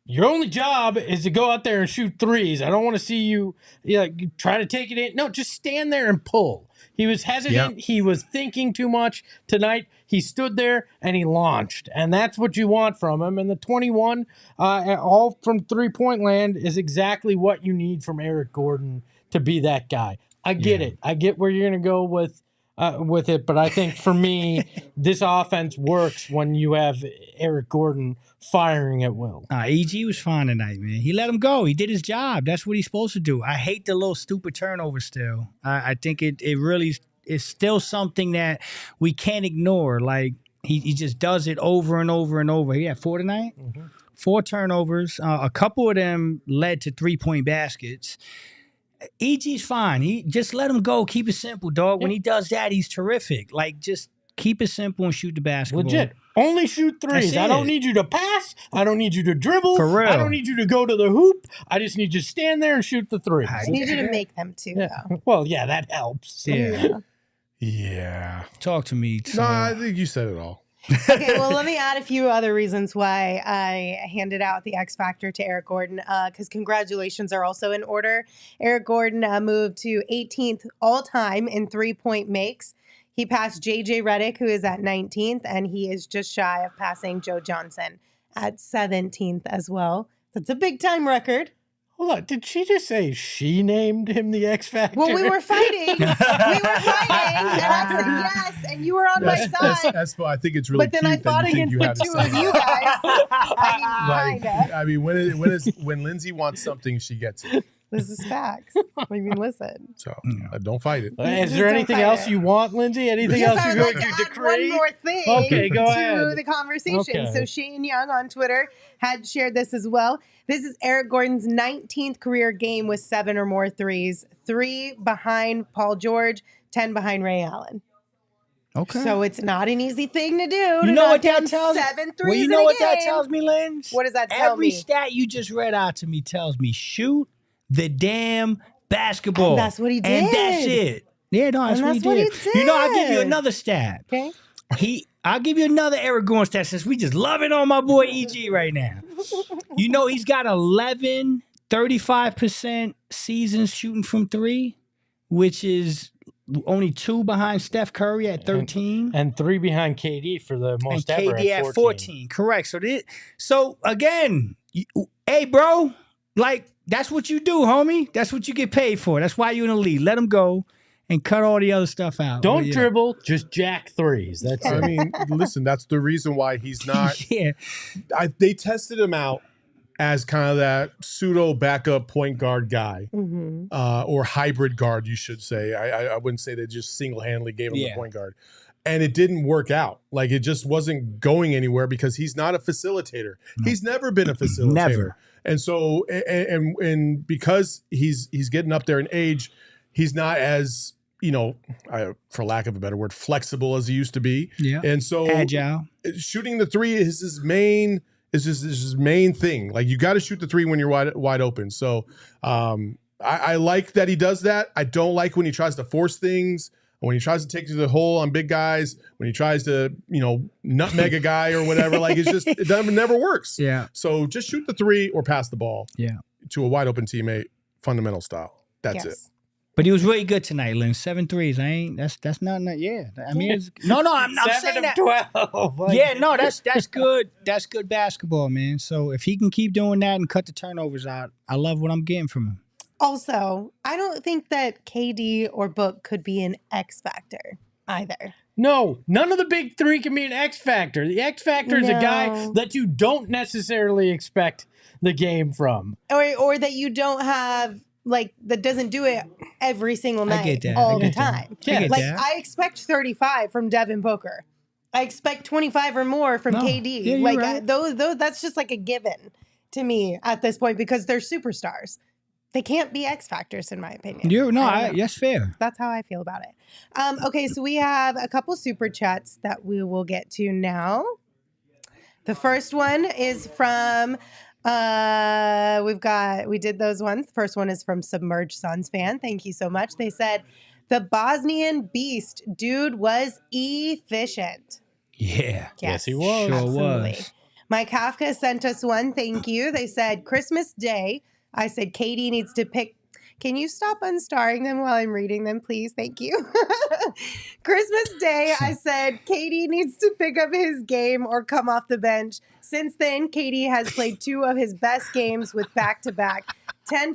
your only job is to go out there and shoot threes. I don't want to see you try to take it in. No, just stand there and pull. He was hesitant. Yep. He was thinking too much. Tonight, he stood there and he launched. And that's what you want from him. And the 21, all from three-point land, is exactly what you need from Eric Gordon to be that guy. I get it. I get where you're going to go with it. But I think for me, this offense works when you have Eric Gordon firing at will. EG was fine tonight, man. He let him go. He did his job. That's what he's supposed to do. I hate the little stupid turnover still. I think it really is still something that we can't ignore. Like, he just does it over and over and over. He had 4 tonight? Mm-hmm. 4 turnovers. A couple of them led to 3-point baskets. EG's fine. He just let him go. Keep it simple, dog. When he does that, he's terrific. Like, just keep it simple and shoot the basketball. Legit. Only shoot threes. I don't need you to pass. I don't need you to dribble. For real. I don't need you to go to the hoop. I just need you to stand there and shoot the three. I need you to make them too, though. Well, yeah, that helps. Yeah. Talk to me. No, I think you said it all. Okay, well, let me add a few other reasons why I handed out the X Factor to Eric Gordon, because congratulations are also in order. Eric Gordon moved to 18th all-time in 3-point makes. He passed J.J. Redick, who is at 19th, and he is just shy of passing Joe Johnson at 17th as well. That's a big-time record. Hold on. Did she just say she named him the X Factor? Well, we were fighting. And I said yes, and you were on my side. I think it's really But then cute I that fought you think against you the had to two say of you guys. I mean, when Lindsay wants something, she gets it. This is facts. I mean, listen. So don't fight it. Is there anything else you want, Lindsay? Anything else I you're would going like to to add decree? one more thing Okay, go to ahead. the conversation. Okay. So Shane Young on Twitter had shared this as well. This is Eric Gordon's 19th career game with 7 or more threes, 3 behind Paul George, 10 behind Ray Allen. Okay. So it's not an easy thing to do. You know what that tells me? 7 threes Well, you in know a what that game. tells me, Lynn? What does that tell Every me? stat you just read out to me tells me shoot the damn basketball. And that's what he And did. that's it. Yeah, no, that's, And what, that's he what did. he You know, I'll give you did. another stat. Okay. I'll give you another Eric Gordon stat since we just loving on my boy EG right now. You know, he's got 11 35% seasons shooting from 3, which is only 2 behind Steph Curry at 13. And 3 behind KD for the most And ever KD at 14. Correct. So again, hey, bro, like, that's what you do, homie. That's what you get paid for. That's why you're in the league. Let him go and cut all the other stuff out. Don't But, yeah. dribble, just jack threes. That's I it. mean, listen, that's the reason why he's not. Yeah. They tested him out as kind of that pseudo backup point guard guy, Mm-hmm. or hybrid guard, you should say. I wouldn't say they just single-handedly gave him the Yeah. point guard. And it didn't work out. Like, it just wasn't going anywhere because he's not a facilitator. He's never been a facilitator. Never. And so, and because he's getting up there in age, he's not as, for lack of a better word, flexible as he used to be. Yeah. And so Agile. shooting the 3 is his main thing. Like, you got to shoot the 3 when you're wide open. So I like that he does that. I don't like when he tries to force things, when he tries to take to the hole on big guys, when he tries to, nutmeg a guy or whatever. Like, it never works. Yeah. So just shoot the 3 or pass the ball to a wide open teammate, fundamental style. That's it. But he was really good tonight, Lynn. 7 threes. That's not yeah. I mean, I'm 7 saying of that. 12. Like, Yeah, no, that's good. That's good basketball, man. So if he can keep doing that and cut the turnovers out, I love what I'm getting from him. Also, I don't think that KD or Book could be an X factor either. No, none of the big 3 can be an X Factor. The X Factor is a guy that you don't necessarily expect the game from. Or that you don't have, like, that doesn't do it every single night, get that. all I the get that. time. I get Like, that. I expect 35 from Devin Booker. I expect 25 or more from KD. Yeah, you're like, right. those, that's just like a given to me at this point because they're superstars. They can't be X factors, in my opinion. That's fair. That's how I feel about it. Okay, so we have a couple super chats that we will get to now. The first one is from we did those ones. The first one is from Submerged Suns fan. Thank you so much. They said the Bosnian beast dude was efficient. Yeah. Yes, he was. Sure Absolutely. was. Mike Kafka sent us one. Thank you. They said Christmas Day. I said Katie needs to pick. Can you stop unstarring them while I'm reading them, please? Thank you. Christmas Day, I said Katie needs to pick up his game or come off the bench. Since then, Katie has played 2 of his best games with back-to-back 10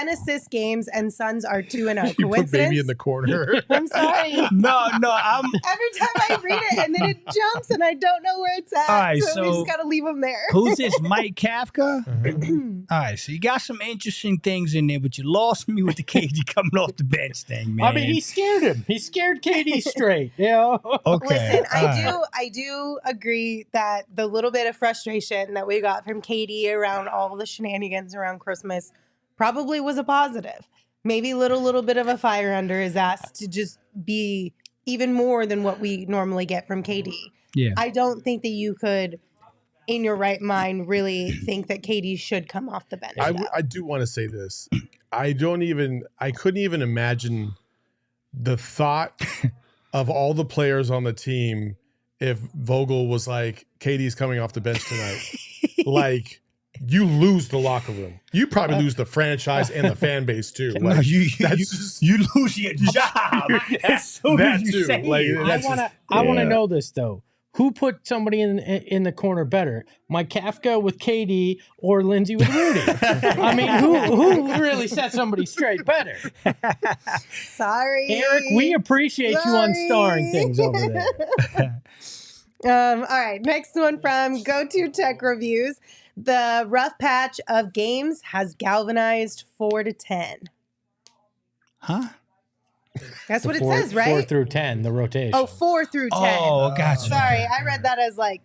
assist games, and Suns are 2-0. You put baby in the corner. I'm sorry. No, Every time I read it, and then it jumps, and I don't know where it's at. All right, we so just got to leave them there. who's this? Mike Kafka? All right, so you got some interesting things in there, but you lost me with the KD coming off the bench thing, man. I mean, he scared him. He scared KD straight. Yeah. Okay. Listen, I do agree that the little bit of frustration that we got from Katie around all the shenanigans around Christmas probably was a positive. Maybe a little bit of a fire under his ass to just be even more than what we normally get from KD. Yeah. I don't think that you could, in your right mind, really think that KD should come off the bench. I do want to say this. I couldn't even imagine the thought of all the players on the team if Vogel was like, KD's coming off the bench tonight. Like, you lose the locker room. You probably lose the franchise and the fan base too. No, Like, you lose your job as soon as you say it. I want to know this though. who put somebody in the corner better, Mike Kafka with KD or Lindsay with Rudy? I mean, who really set somebody straight better? Sorry, Eric, we appreciate you unstarring things over there. All right, next one from Go-To Tech Reviews. The rough patch of games has galvanized 4 to 10. Huh? That's what it 4 says, right? 4 through 10, the rotation. Oh, 4 through 10. Oh, gotcha. Sorry, I read that as like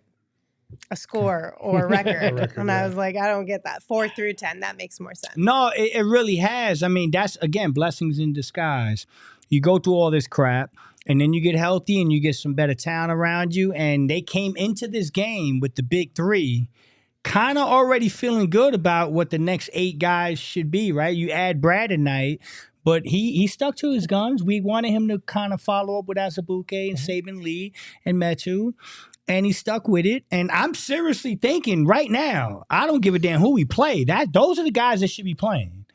a score or a record. And I was like, I don't get that. 4 through 10, that makes more sense. No, it really has. I mean, that's, again, blessings in disguise. You go through all this crap, and then you get healthy, and you get some better talent around you, and they came into this game with the big three kind of already feeling good about what the next 8 guys should be, right? You add Brad tonight, but he stuck to his guns. We wanted him to kind of follow up with Azubuike and Saban Lee and Metu, and he stuck with it. And I'm seriously thinking right now, I don't give a damn who we play. Those are the guys that should be playing.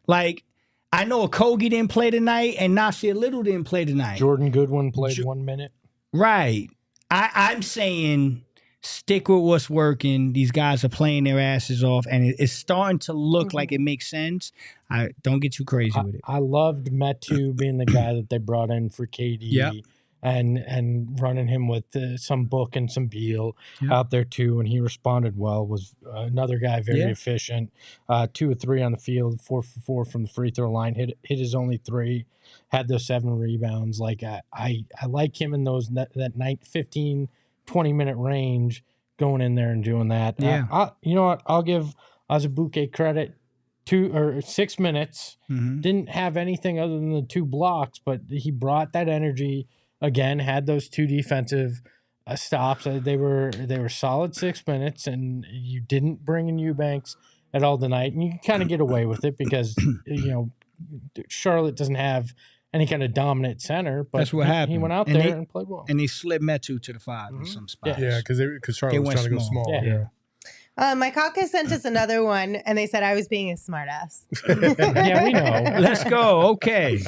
Like, I know Okogie didn't play tonight, and Nasir Little didn't play tonight. Jordan Goodwin played 1 minute. Right. I'm saying stick with what's working. These guys are playing their asses off, and it's starting to look like it makes sense. I don't get too crazy with it. I loved Metu being the guy that they brought in for KD. Yep. And running him with some Book and some Beal out there too, and he responded well. Was another guy very efficient, 2 of 3 on the field, 4 for 4 from the free throw line. Hit his only 3, had those 7 rebounds. Like I like him in those that 15, 20 minute range, going in there and doing that. Yeah, you know what? I'll give Azubuike credit. 2 or 6 minutes. Didn't have anything other than the 2 blocks, but he brought that energy. Again, had those 2 defensive stops. They were solid 6 minutes, and you didn't bring in Eubanks at all tonight. And you can kind of get away with it because, Charlotte doesn't have any kind of dominant center. But that's what happened. He went out there and played well. And he slid Metu to the 5 in some spots. Yeah, because Charlotte was trying to go small. Yeah. My caucus sent us another one, and they said I was being a smartass. Yeah, we know. Let's go. Okay.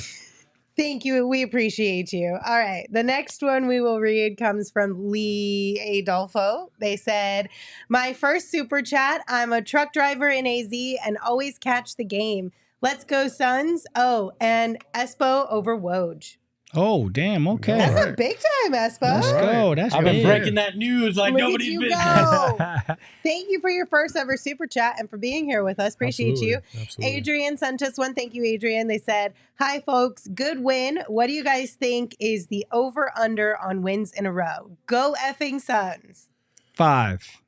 Thank you. We appreciate you. All right. The next one we will read comes from Lee Adolfo. They said, my first super chat, I'm a truck driver in AZ and always catch the game. Let's go Suns. Oh, and Espo over Woj. Oh, damn. Okay. That's a big time, Espo. Let's go. That's I've been big. breaking that news like Look nobody's at you business. go. Thank you for your first ever super chat and for being here with us. Appreciate you. Absolutely. Adrian sent us one. Thank you, Adrian. They said, hi, folks. Good win. What do you guys think is the over-under on wins in a row? Go effing Suns. 5.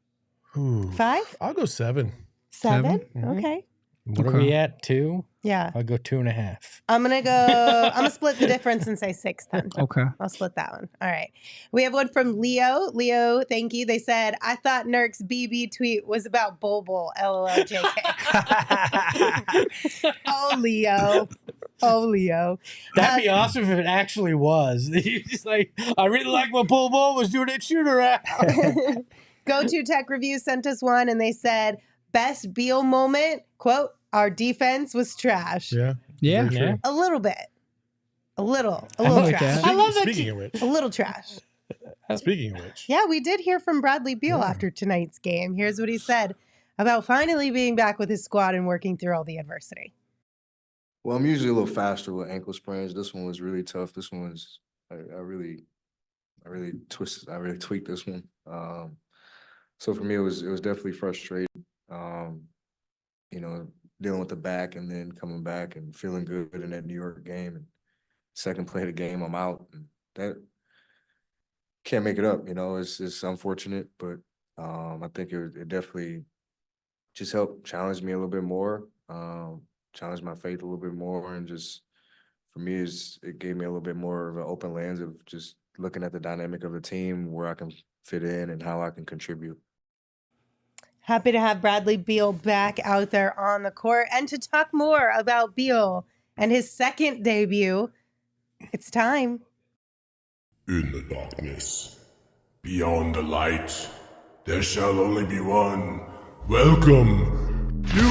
5? I'll go 7. 7? Mhm. Okay. What are we at? 2? Yeah. I'll go 2.5. I'm gonna split the difference and say 6 then. Okay. I'll split that one. All right. We have one from Leo. Leo, thank you. They said, I thought Nurk's BB tweet was about Bobo. LOL JK. Oh, Leo. Oh, Leo. That'd be awesome if it actually was. He's just like, I really like what Bobo was doing at shoot around. Go-To Tech Review sent us one, and they said, best Beal moment, quote, our defense was trash. Yeah. Yeah. Very true. A little bit. A little like trash. that. I love that. Speaking of which. A little trash. Speaking of which. Yeah, we did hear from Bradley Beal after tonight's game. Here's what he said about finally being back with his squad and working through all the adversity. Well, I'm usually a little faster with ankle sprains. This one was really tough. This one was, I really tweaked this one. So for me, it was definitely frustrating. Dealing with the back and then coming back and feeling good in that New York game. And second play of the game, I'm out. And that can't make it up. It's unfortunate, but I think it definitely just helped challenge me a little bit more, challenge my faith a little bit more, and just for me, it gave me a little bit more of an open lens of just looking at the dynamic of the team, where I can fit in and how I can contribute. Happy to have Bradley Beal back out there on the court. And to talk more about Beal and his second debut, it's time. In the darkness, beyond the light, there shall only be one. Welcome to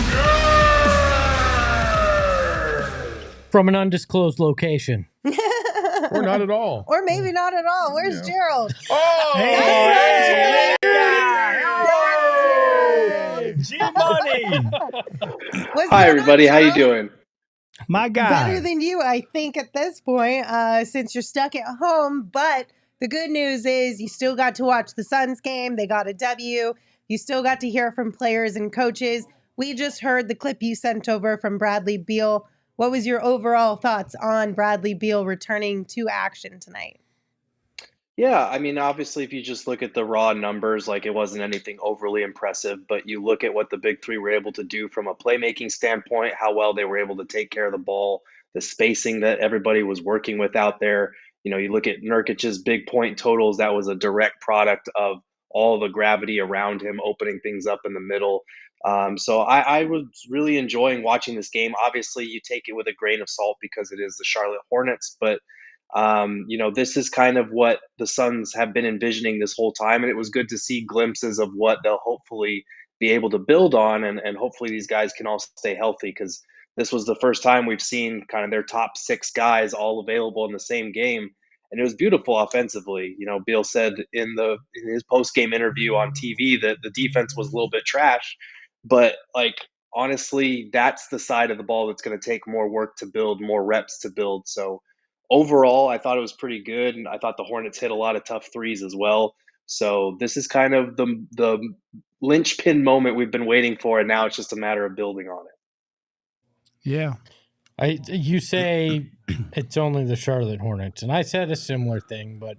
From an undisclosed location. Or not at all. Or maybe not at all. Where's Yeah. Gerald? Oh, Hey, hey, G-Money. What's Hi, going on, everybody. How you Gerald? doing? My guy. Better than you, I think, at this point, since you're stuck at home. But the good news is you still got to watch the Suns game. They got a W. You still got to hear from players and coaches. We just heard the clip you sent over from Bradley Beal. What was your overall thoughts on Bradley Beal returning to action tonight? Yeah, I mean, obviously, if you just look at the raw numbers, like it wasn't anything overly impressive, but you look at what the big three were able to do from a playmaking standpoint, how well they were able to take care of the ball, the spacing that everybody was working with out there. You know, you look at Nurkic's big point totals, that was a direct product of all the gravity around him, opening things up in the middle. So I was really enjoying watching this game. Obviously, you take it with a grain of salt because it is the Charlotte Hornets, but you know, this is kind of what the Suns have been envisioning this whole time, and it was good to see glimpses of what they'll hopefully be able to build on, and hopefully these guys can all stay healthy because this was the first time we've seen kind of their top six guys all available in the same game, and it was beautiful offensively. You know, Beal said in his post game interview on TV that the defense was a little bit trash, but like honestly, that's the side of the ball that's going to take more work to build, more reps to build. So overall, I thought it was pretty good, and I thought the Hornets hit a lot of tough threes as well. So this is kind of the linchpin moment we've been waiting for, and now it's just a matter of building on it. Yeah. You say it's only the Charlotte Hornets, and I said a similar thing, but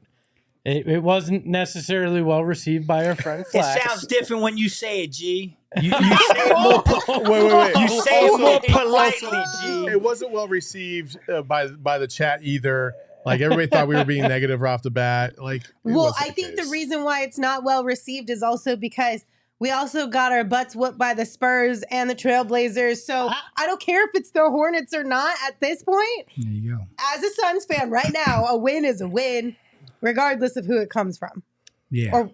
it wasn't necessarily well received by our friend It Flax. sounds different when you say it, G. You say it more. Wait. You say it more politely, G. It wasn't well received by the chat either. Like everybody thought we were being negative right off the bat. Like, Well, I think the reason why it's not well received is also because we also got our butts whooped by the Spurs and the Trailblazers. So I don't care if it's the Hornets or not at this point. There you go. As a Suns fan right now, a win is a win, regardless of who it comes from Yeah. or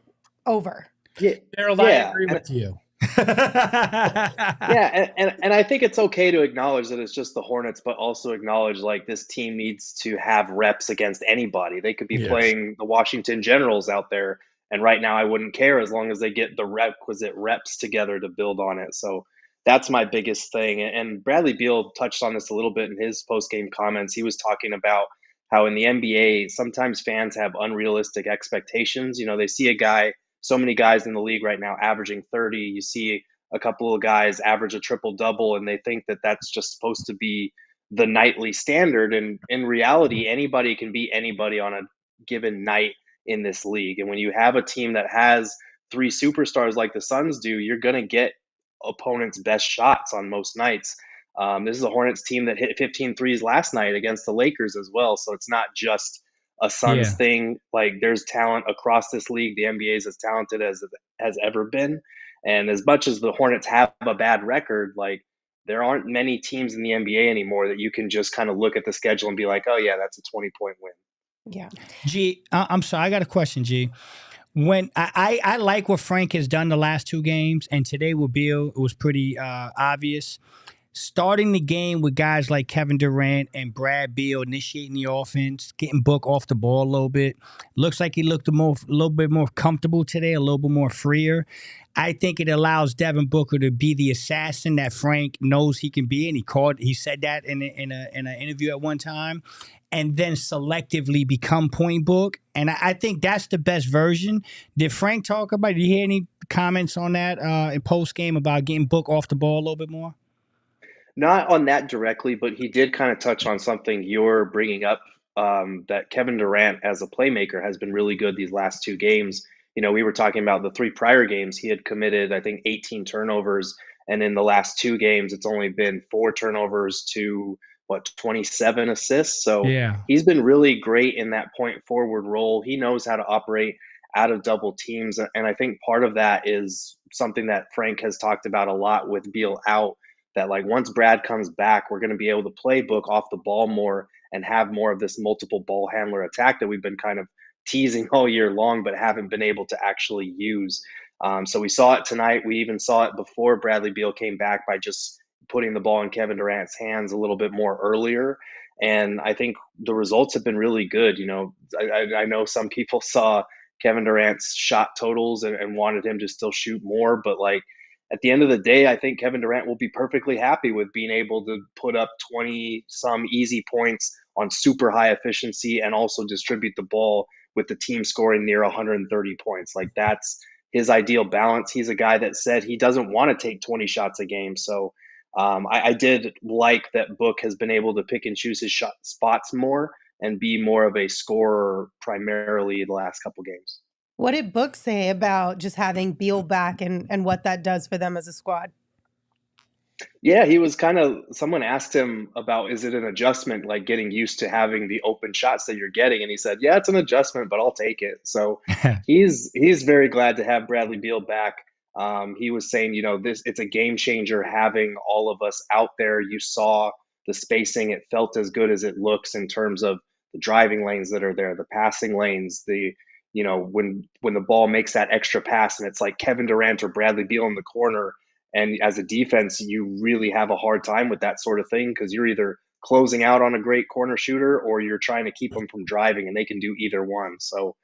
over. Gerald, I agree with you. Yeah, and I think it's okay to acknowledge that it's just the Hornets, but also acknowledge like this team needs to have reps against anybody. They could be playing the Washington Generals out there, and right now I wouldn't care as long as they get the requisite reps together to build on it. So that's my biggest thing. And Bradley Beal touched on this a little bit in his post-game comments. He was talking about how in the NBA, sometimes fans have unrealistic expectations. You know, they see a guy, so many guys in the league right now averaging 30. You see a couple of guys average a triple-double, and they think that that's just supposed to be the nightly standard. And in reality, anybody can beat anybody on a given night in this league. And when you have a team that has three superstars like the Suns do, you're going to get opponents' best shots on most nights. This is a Hornets team that hit 15 threes last night against the Lakers as well. So it's not just a Suns thing. Like there's talent across this league. The NBA is as talented as it has ever been. And as much as the Hornets have a bad record, like there aren't many teams in the NBA anymore that you can just kind of look at the schedule and be like, oh yeah, that's a 20-point win. Yeah. G, I'm sorry. I got a question, G. When I like what Frank has done the last two games, and today with Beal, it was pretty obvious. Starting the game with guys like Kevin Durant and Brad Beal initiating the offense, getting Book off the ball a little bit. Looks like he looked a little bit more comfortable today, a little bit more freer. I think it allows Devin Booker to be the assassin that Frank knows he can be, and he said that in an interview at one time, and then selectively become point Book. And I think that's the best version. Did Frank talk about? Did you hear any comments on that in post game about getting Book off the ball a little bit more? Not on that directly, but he did kind of touch on something you're bringing up, that Kevin Durant as a playmaker has been really good these last two games. You know, we were talking about the three prior games. He had committed, I think, 18 turnovers. And in the last two games, it's only been 4 turnovers to, 27 assists. So he's been really great in that point forward role. He knows how to operate out of double teams. And I think part of that is something that Frank has talked about a lot with Beal out, that like once Brad comes back, we're going to be able to play Book off the ball more and have more of this multiple ball handler attack that we've been kind of teasing all year long, but haven't been able to actually use. So we saw it tonight. We even saw it before Bradley Beal came back by just putting the ball in Kevin Durant's hands a little bit more earlier. And I think the results have been really good. I know some people saw Kevin Durant's shot totals and wanted him to still shoot more, but like at the end of the day, I think Kevin Durant will be perfectly happy with being able to put up 20 some easy points on super high efficiency and also distribute the ball with the team scoring near 130 points. Like that's his ideal balance. He's a guy that said he doesn't want to take 20 shots a game. So I did like that Book has been able to pick and choose his shot spots more and be more of a scorer primarily the last couple games. What did Book say about just having Beal back and what that does for them as a squad? Yeah, he was someone asked him about, is it an adjustment, like getting used to having the open shots that you're getting? And he said, yeah, it's an adjustment, but I'll take it. So he's very glad to have Bradley Beal back. He was saying, it's a game changer having all of us out there. You saw the spacing. It felt as good as it looks in terms of the driving lanes that are there, the passing lanes, when the ball makes that extra pass and it's like Kevin Durant or Bradley Beal in the corner. And as a defense, you really have a hard time with that sort of thing because you're either closing out on a great corner shooter or you're trying to keep them from driving, and they can do either one. So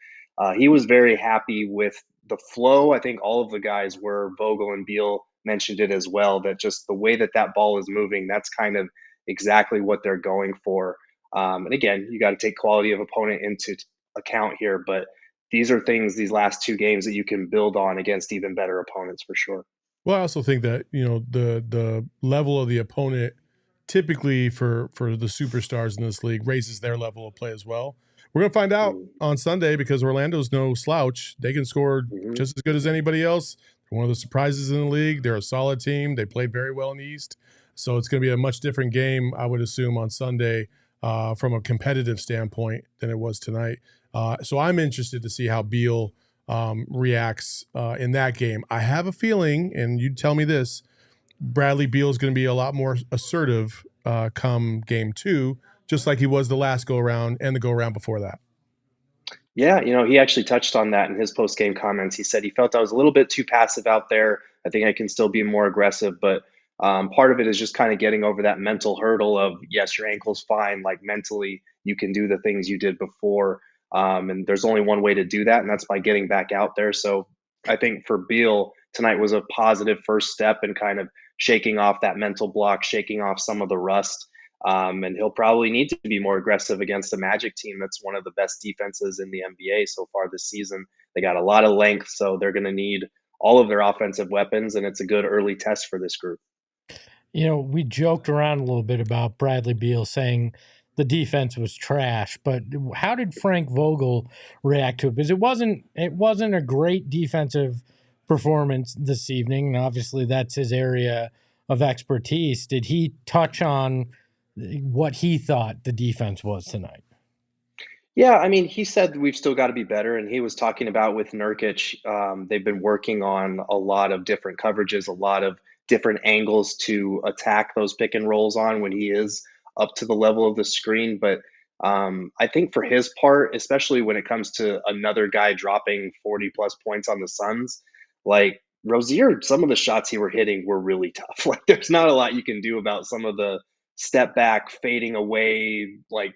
he was very happy with the flow. I think all of the guys were. Vogel and Beal mentioned it as well, that just the way that ball is moving, that's kind of exactly what they're going for. And again, you got to take quality of opponent into account here, but these are things, these last two games, that you can build on against even better opponents for sure. Well, I also think that, the level of the opponent typically for the superstars in this league raises their level of play as well. We're going to find out on Sunday because Orlando's no slouch. They can score just as good as anybody else. They're one of the surprises in the league. They're a solid team. They played very well in the East. So it's going to be a much different game, I would assume, on Sunday from a competitive standpoint than it was tonight. So I'm interested to see how Beal reacts in that game. I have a feeling, and you tell me this, Bradley Beal is going to be a lot more assertive come game 2, just like he was the last go-around and the go-around before that. Yeah, he actually touched on that in his post-game comments. He said he felt I was a little bit too passive out there. I think I can still be more aggressive, but part of it is just kind of getting over that mental hurdle of, yes, your ankle's fine. Like mentally, you can do the things you did before. And there's only one way to do that, and that's by getting back out there. So I think for Beal, tonight was a positive first step in kind of shaking off that mental block, shaking off some of the rust. And he'll probably need to be more aggressive against a Magic team that's one of the best defenses in the NBA so far this season. They got a lot of length, so they're going to need all of their offensive weapons, and it's a good early test for this group. We joked around a little bit about Bradley Beal saying the defense was trash, but how did Frank Vogel react to it? Because it wasn't a great defensive performance this evening, and obviously that's his area of expertise. Did he touch on what he thought the defense was tonight? Yeah, I mean, he said we've still got to be better, and he was talking about with Nurkic, they've been working on a lot of different coverages, a lot of different angles to attack those pick and rolls on when he is up to the level of the screen. But I think for his part, especially when it comes to another guy dropping 40 plus points on the Suns, like Rozier, some of the shots he were hitting were really tough. Like there's not a lot you can do about some of the step back, fading away, like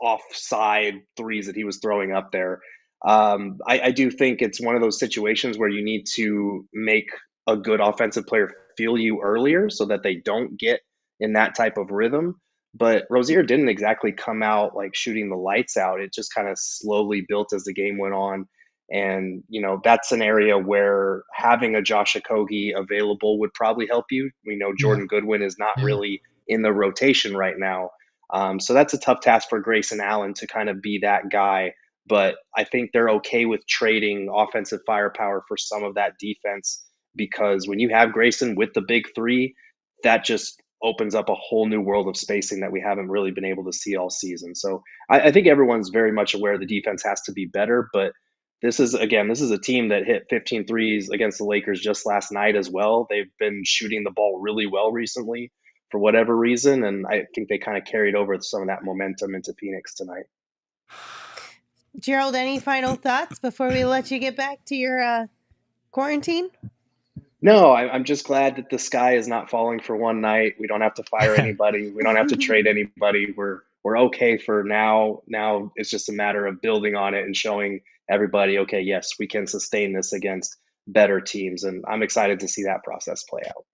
offside threes that he was throwing up there. I do think it's one of those situations where you need to make a good offensive player feel you earlier so that they don't get in that type of rhythm. But Rozier didn't exactly come out like shooting the lights out. It just kind of slowly built as the game went on. And, that's an area where having a Josh Okogie available would probably help you. We know Jordan Goodwin is not really in the rotation right now. So that's a tough task for Grayson Allen to kind of be that guy. But I think they're okay with trading offensive firepower for some of that defense, because when you have Grayson with the big three, that just opens up a whole new world of spacing that we haven't really been able to see all season. So I think everyone's very much aware the defense has to be better, but this is a team that hit 15 threes against the Lakers just last night as well. They've been shooting the ball really well recently for whatever reason, and I think they kind of carried over some of that momentum into Phoenix tonight. Gerald, any final thoughts before we let you get back to your quarantine? No, I'm just glad that the sky is not falling for one night. We don't have to fire anybody. We don't have to trade anybody. We're we're okay for now. Now it's just a matter of building on it and showing everybody, okay, yes, we can sustain this against better teams. And I'm excited to see that process play out.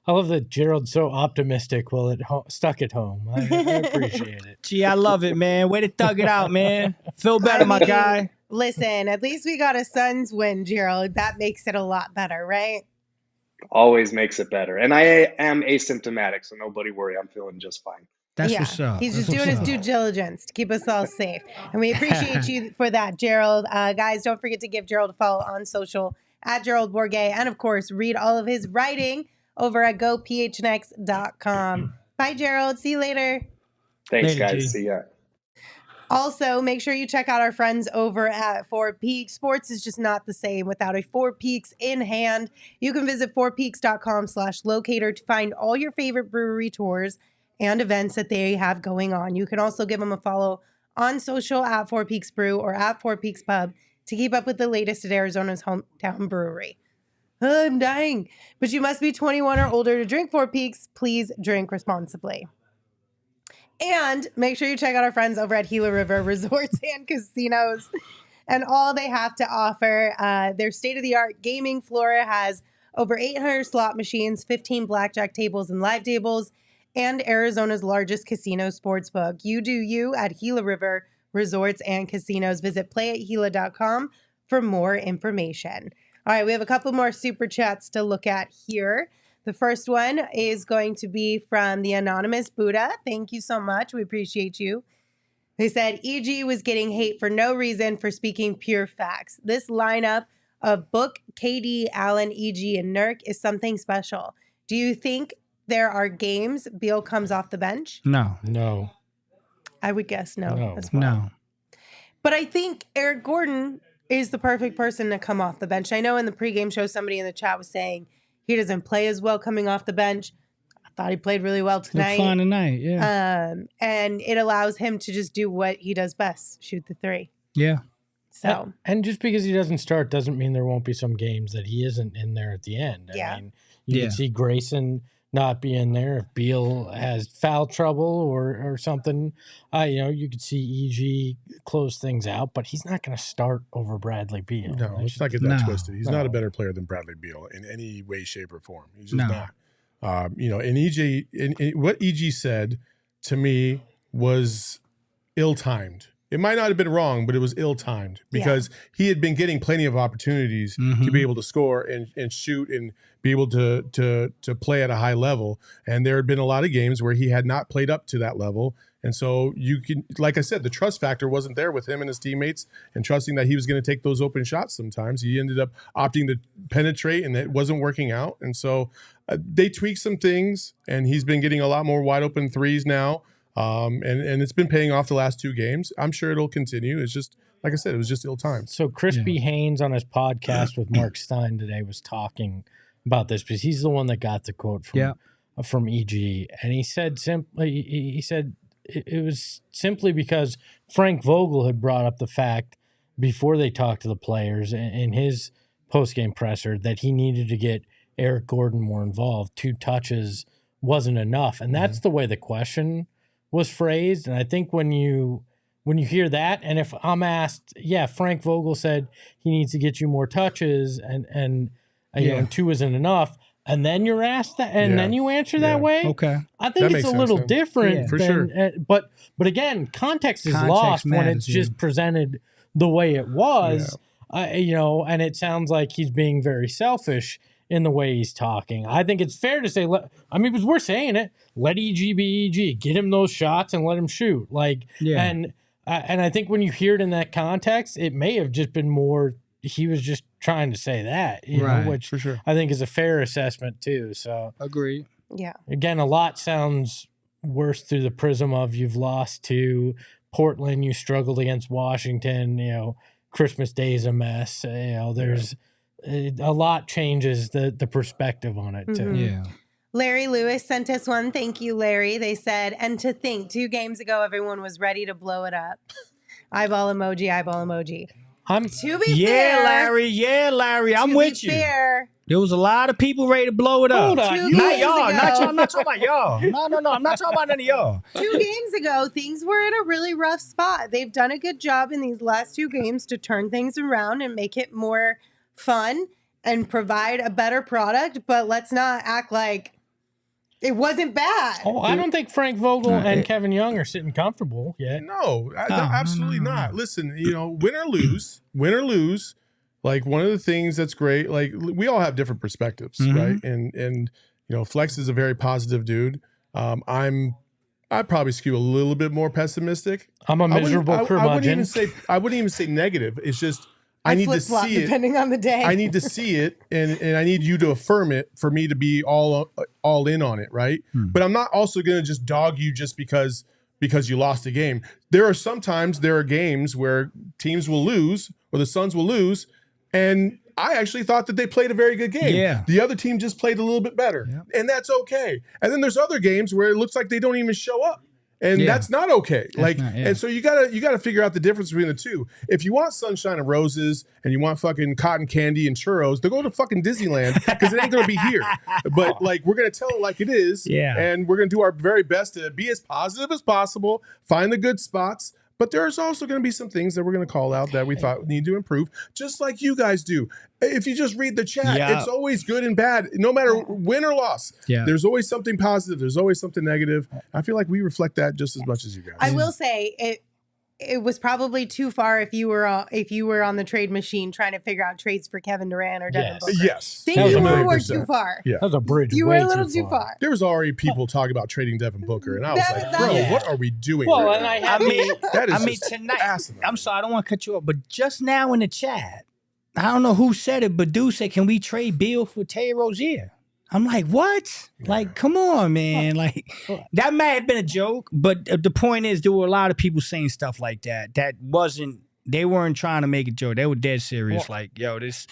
I love that Gerald's so optimistic while stuck at home. I appreciate it. Gee, I love it, man. Way to thug it out, man. Feel better, my guy. Listen, at least we got a Suns win, Gerald. That makes it a lot better, right? Always makes it better. And I am asymptomatic, so nobody worry. I'm feeling just fine. That's what's up. He's just doing his due diligence to keep us all safe. And we appreciate you for that, Gerald. Guys, don't forget to give Gerald a follow on social at Gerald Bourguet. And, of course, read all of his writing over at gophnx.com. Bye, Gerald. See you later. Thanks, guys. See ya. Also, make sure you check out our friends over at Four Peaks. Sports is just not the same without a Four Peaks in hand. You can visit fourpeaks.com/locator to find all your favorite brewery tours and events that they have going on. You can also give them a follow on social at Four Peaks Brew or at Four Peaks Pub to keep up with the latest at Arizona's hometown brewery. I'm dying. But you must be 21 or older to drink Four Peaks. Please drink responsibly. And make sure you check out our friends over at Gila River Resorts and Casinos and all they have to offer. Their state-of-the-art gaming floor has over 800 slot machines, 15 blackjack tables and live tables, and Arizona's largest casino sportsbook. You do you at Gila River Resorts and Casinos. Visit playathila.com for more information. All right, we have a couple more super chats to look at here. The first one is going to be from the anonymous Buddha. Thank you so much. We appreciate you. They said, EG was getting hate for no reason for speaking pure facts. This lineup of Book, KD, Allen, EG, and Nurk is something special. Do you think there are games Beal comes off the bench? No. I would guess no. As well. No. But I think Eric Gordon is the perfect person to come off the bench. I know in the pregame show, somebody in the chat was saying he doesn't play as well coming off the bench. I thought he played really well tonight. Fine tonight, yeah. And it allows him to just do what he does best, shoot the three. Yeah. So, and just because he doesn't start doesn't mean there won't be some games that he isn't in there at the end. I mean, you can see Grayson not be in there if Beal has foul trouble or something. You could see EG close things out, but he's not going to start over Bradley Beal. No, let's not get that twisted. He's not a better player than Bradley Beal in any way, shape, or form. He's just not. And EG, what EG said to me was ill-timed. It might not have been wrong, but it was ill-timed because he had been getting plenty of opportunities to be able to score and shoot and be able to play at a high level. And there had been a lot of games where he had not played up to that level. And so you can, like I said, the trust factor wasn't there with him and his teammates and trusting that he was going to take those open shots sometimes. He ended up opting to penetrate and it wasn't working out. And so they tweaked some things and he's been getting a lot more wide open threes now. And it's been paying off the last two games. I'm sure it'll continue. It's just, like I said, it was just ill-timed. So Crispy Haynes on his podcast with Mark Stein today was talking about this because he's the one that got the quote from EG. And he said it was simply because Frank Vogel had brought up the fact before they talked to the players in his post-game presser that he needed to get Eric Gordon more involved. 2 touches wasn't enough. And that's the way the question was phrased. And I think when you hear that, and if I'm asked, Frank Vogel said he needs to get you more touches and 2 isn't enough, and then you're asked that, and then you answer that way. Okay, I think it's a little different. For sure. But again, context is lost when it's just presented the way it was. And it sounds like he's being very selfish in the way he's talking. I think it's fair to say, because we're saying it, let EG be EG, get him those shots and let him shoot. And I think when you hear it in that context, it may have just been more, he was just trying to say that, you know, which for sure. I think is a fair assessment too. So agree. Yeah. Again, a lot sounds worse through the prism of you've lost to Portland, you struggled against Washington, Christmas Day is a mess. There's a lot changes the perspective on it too. Yeah. Larry Lewis sent us one. Thank you, Larry. They said, and to think 2 games ago, everyone was ready to blow it up. Eyeball emoji, eyeball emoji. To be Yeah, fair, Larry. Yeah, Larry. I'm to with be you. fair, There was a lot of people ready to blow it up. Hold on. Two Not games y'all. ago. Not y'all. I'm not talking about y'all. No. I'm not talking about none of y'all. 2 games ago, things were in a really rough spot. They've done a good job in these last 2 games to turn things around and make it more fun and provide a better product. But let's not act like it wasn't bad. Oh, I don't think Frank Vogel and Kevin Young are sitting comfortable yet. No, absolutely not. Listen, win or lose. Like, one of the things that's great, like, we all have different perspectives, right? And Flex is a very positive dude. I probably skew a little bit more pessimistic. I'm a miserable curmudgeon. I wouldn't even say negative. It's just I need to flip-flop see it. depending on the day. I need to see it, and I need you to affirm it for me to be all in on it, right? But I'm not also going to just dog you just because you lost a game. There are games where teams will lose, or the Suns will lose, and I actually thought that they played a very good game. Yeah. The other team just played a little bit better, and that's okay. And then there's other games where it looks like they don't even show up. And that's not okay. And so you gotta figure out the difference between the two. If you want sunshine and roses and you want fucking cotton candy and churros, then go to fucking Disneyland, because it ain't gonna be here. But we're gonna tell it like it is. Yeah. And we're gonna do our very best to be as positive as possible, find the good spots. But there's also going to be some things that we're going to call out that we thought need to improve, just like you guys do. If you just read the chat, it's always good and bad, no matter win or loss. Yeah. There's always something positive. There's always something negative. I feel like we reflect that just as much as you guys. I will say it was probably too far if you were on the trade machine trying to figure out trades for Kevin Durant or Devin Booker. Yes. Think you were too far. Yeah. That was a bridge. You were a little too far. There was already people talking about trading Devin Booker, and I was like, bro, what are we doing? Well, right and now? That is just tonight. asinine. I'm sorry, I don't want to cut you off, but just now in the chat, I don't know who said it, but dude said, "Can we trade Beal for Terry Rozier?" I'm like, what? Like, come on, man. Like, that may have been a joke, but the point is, there were a lot of people saying stuff like that. They weren't trying to make a joke. They were dead serious. Like, yo, this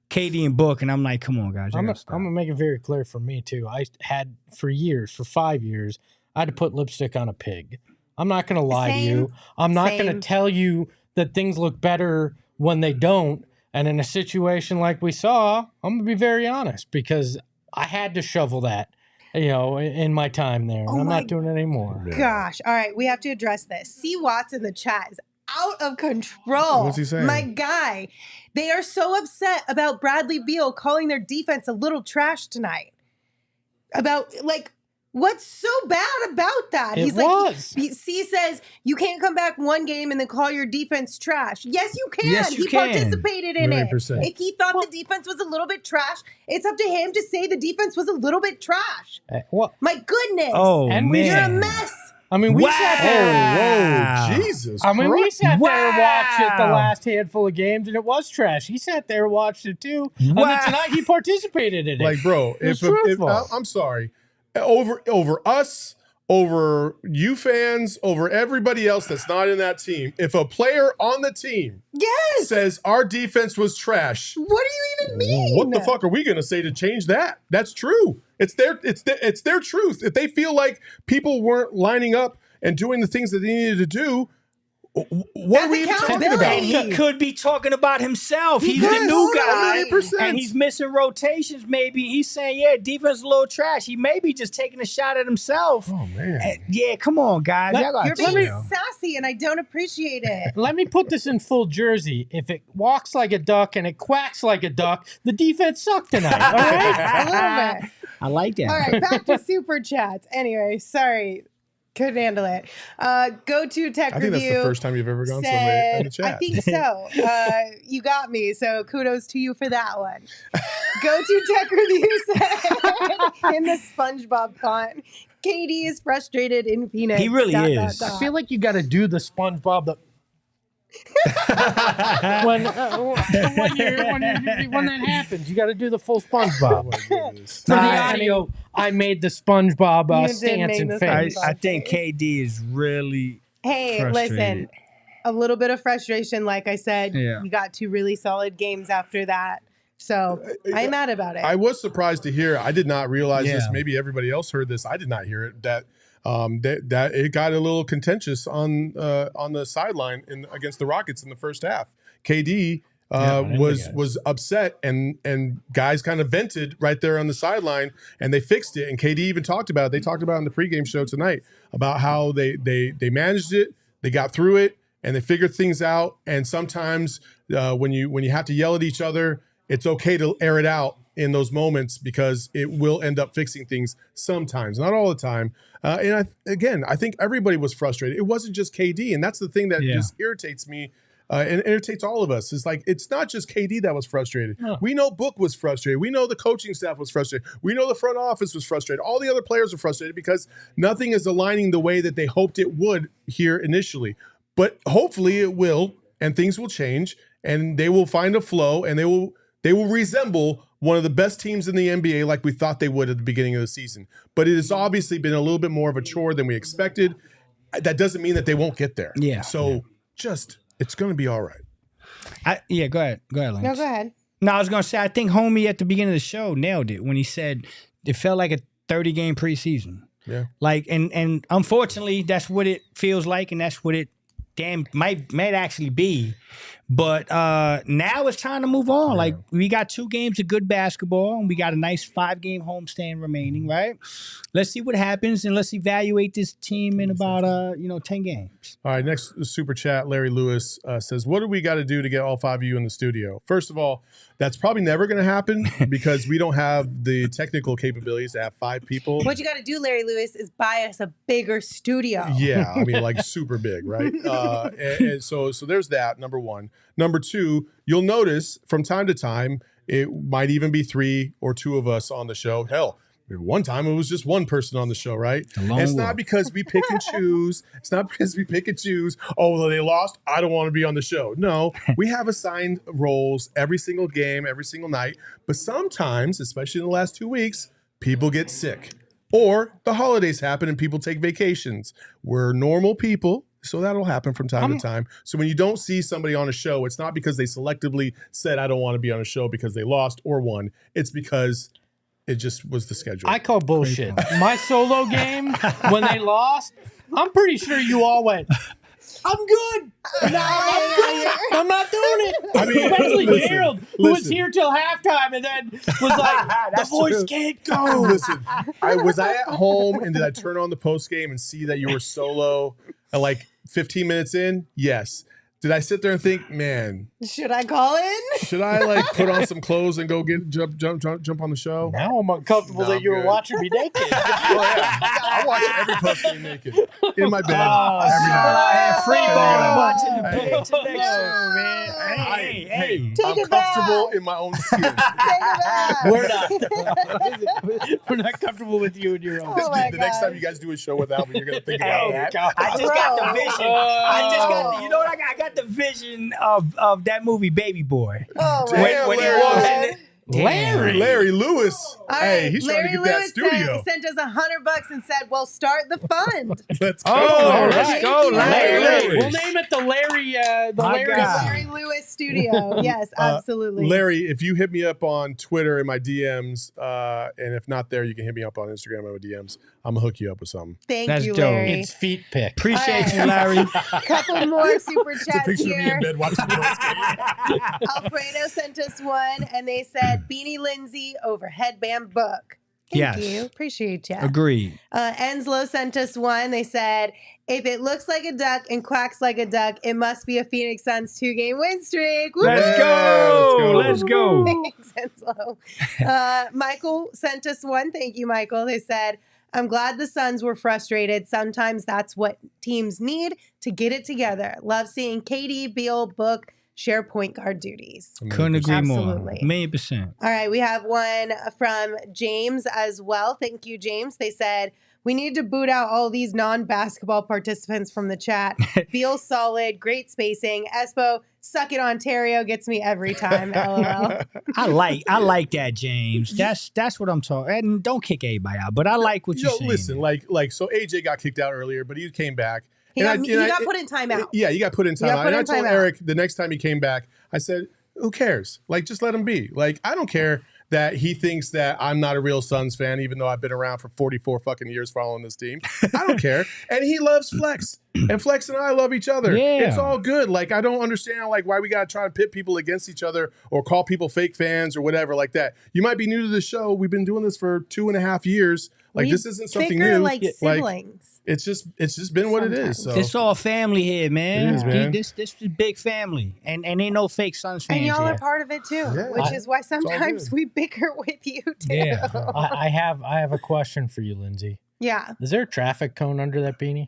KD and Book. And I'm like, come on, guys. I'm going to make it very clear for me, too. I had, for 5 years, I had to put lipstick on a pig. I'm not going to lie to you. I'm not going to tell you that things look better when they don't. And in a situation like we saw, I'm going to be very honest, because I had to shovel that, in my time there. And I'm not doing it anymore. Gosh. All right. We have to address this. C. Watts in the chat is out of control. What's he saying? My guy. They are so upset about Bradley Beal calling their defense a little trash tonight. What's so bad about that? C says, you can't come back one game and then call your defense trash. Yes, you can. Yes, you he can. participated in 100%. it. If he thought the defense was a little bit trash, it's up to him to say the defense was a little bit trash. My goodness. Oh, and man. You're a mess. I mean, we sat there. Whoa, Jesus. I mean, we sat there and watched it the Wow. last handful of games, and it was trash. He sat there and watched it too. And Wow. then tonight he participated in it. Like, bro, It's if truthful. I'm sorry, over us, over you fans, over everybody else that's not in that team, if a player on the team says our defense was trash, What do you even mean? what the fuck are we gonna say to change that? That's true. It's their truth. If they feel like people weren't lining up and doing the things that they needed to do, what are we even talking about? And he could be talking about himself. He's the new guy, 100%. and he's missing rotations. Maybe he's saying, "Yeah, defense is a little trash." He may be just taking a shot at himself. Oh man, Yeah, come on, guys. Y'all gotta You're chill. being sassy, and I don't appreciate it. Let me put this in full jersey. If it walks like a duck and it quacks like a duck, the defense sucked tonight. All right? A little bit. I like that. All right, back to super chats. Anyway, sorry. Couldn't handle it. Go to Tech I think Review. that's the first time you've ever gone somewhere in the chat. I think so. You got me, so kudos to you for that one. Go to Tech Review said in the SpongeBob font. KD is frustrated in Phoenix. He really is. I feel like you got to do the SpongeBob when that happens. You got to do the full SpongeBob. For the audio, I made the SpongeBob You did stance make and the face. I think KD is really Hey, frustrated. listen. A little bit of frustration, like I said. Yeah. You got 2 really solid games after that. So I'm mad about it. I was surprised to hear. I did not realize this. Yeah. Maybe everybody else heard this. I did not hear it. That that it got a little contentious on the sideline against the Rockets in the first half. KD was upset, and guys kind of vented right there on the sideline, and they fixed it. And KD even talked about it. They talked about it in the pregame show tonight about how they managed it, they got through it, and they figured things out. And sometimes when you have to yell at each other, it's okay to air it out in those moments because it will end up fixing things sometimes, not all the time. And I think everybody was frustrated. It wasn't just KD, and that's the thing that just irritates me. And irritates all of us. It's like, it's not just KD that was frustrated. No. We know Book was frustrated. We know the coaching staff was frustrated. We know the front office was frustrated. All the other players are frustrated because nothing is aligning the way that they hoped it would here initially. But hopefully it will, and things will change, and they will find a flow, and they will resemble one of the best teams in the NBA like we thought they would at the beginning of the season. But it has obviously been a little bit more of a chore than we expected. That doesn't mean that they won't get there. Yeah. So it's going to be all right. Go ahead, Lance. No, go ahead. No, I was going to say, I think Homie at the beginning of the show nailed it when he said it felt like a 30-game preseason. Yeah. Like, and unfortunately, that's what it feels like, and that's what it might actually be. But now it's time to move on. Like, we got 2 games of good basketball, and we got a nice 5-game homestand remaining, right? Let's see what happens, and let's evaluate this team in about 10 games. All right, next super chat, Larry Lewis says, what do we got to do to get all 5 of you in the studio? First of all, that's probably never going to happen because we don't have the technical capabilities to have 5 people. What you got to do, Larry Lewis, is buy us a bigger studio. Yeah, I mean, like super big, right? And so there's that, number one. Number two, you'll notice from time to time, it might even be 3 or 2 of us on the show. Hell, one time it was just one person on the show, right? It's not because we pick and choose. It's not because we pick and choose. Oh, well, they lost. I don't want to be on the show. No, we have assigned roles every single game, every single night. But sometimes, especially in the last 2 weeks, people get sick. Or the holidays happen and people take vacations. We're normal people. So that'll happen from time to time. So when you don't see somebody on a show, it's not because they selectively said, I don't want to be on a show because they lost or won. It's because it just was the schedule. I call bullshit. My solo game, when they lost, I'm pretty sure you all went, I'm good. No, I'm good. I'm not doing it. I mean, especially Gerald, who was here till halftime and then was like, the voice can't go. Listen, was I at home and did I turn on the post game and see that you were solo at like 15 minutes in? Yes. Did I sit there and think, man, should I call in? Should I like put on some clothes and go jump on the show? Now I'm uncomfortable that you were watching me naked. I watch every post game naked in my bed every night. Free ball watching the PHNX show, man. Hey, I'm comfortable in my own skin. We're not comfortable with you in your own skin. The next time you guys do a show without me, you're gonna think about that. I just got the vision. You know what? I got the vision of that movie Baby Boy. Oh, when he walks in. Larry Lewis. Hey, he's Larry trying to get that studio. Sent us $100 and said, "Well, start the fund." Let's go. Let's go, Larry. We'll name it the Larry Lewis Studio. Yes, absolutely. Larry, if you hit me up on Twitter in my DMs, and if not there, you can hit me up on Instagram in my DMs. I'm gonna hook you up with something. Thank you, Larry. It's feet pick. Appreciate you, Larry. A couple more super chats it's a picture here. of me in bed watching the Bulls game. Alfredo sent us one, and they said, Beanie Lindsay over Headband Book. Thank you. Appreciate you. Agreed. Enslow sent us one. They said, if it looks like a duck and quacks like a duck, it must be a Phoenix Suns 2-game win streak. Woo! Let's go. Thanks, Enslow. Michael sent us one. Thank you, Michael. They said, I'm glad the Suns were frustrated. Sometimes that's what teams need to get it together. Love seeing KD, Beal, Book share point guard duties. Couldn't agree more. Absolutely. 1,000,000%. All right, we have one from James as well. Thank you, James. They said, we need to boot out all these non-basketball participants from the chat. Beal solid, great spacing. Espo, suck it Ontario, gets me every time. LOL. I like that, James. That's what I'm talking. And don't kick anybody out, but I like what you're saying. Listen, like so AJ got kicked out earlier, but he came back. He got put in timeout. Yeah, you got put in timeout. And I told Eric the next time he came back, I said, who cares? Like, just let him be. Like, I don't care that he thinks that I'm not a real Suns fan, even though I've been around for 44 fucking years following this team. I don't care. And he loves Flex. And Flex and I love each other. Yeah. It's all good. Like, I don't understand like why we got to try and pit people against each other or call people fake fans or whatever like that. You might be new to the show. We've been doing this for 2.5 years. Like, this isn't something new. Like siblings. It's just been what it is. So. It's all family here, man. It is, man. This is big family, and ain't no fake Suns fans. And y'all here. are part of it too, Yeah. which is why sometimes we bicker with you too. Yeah. I have a question for you, Lindsay. Yeah. Is there a traffic cone under that beanie?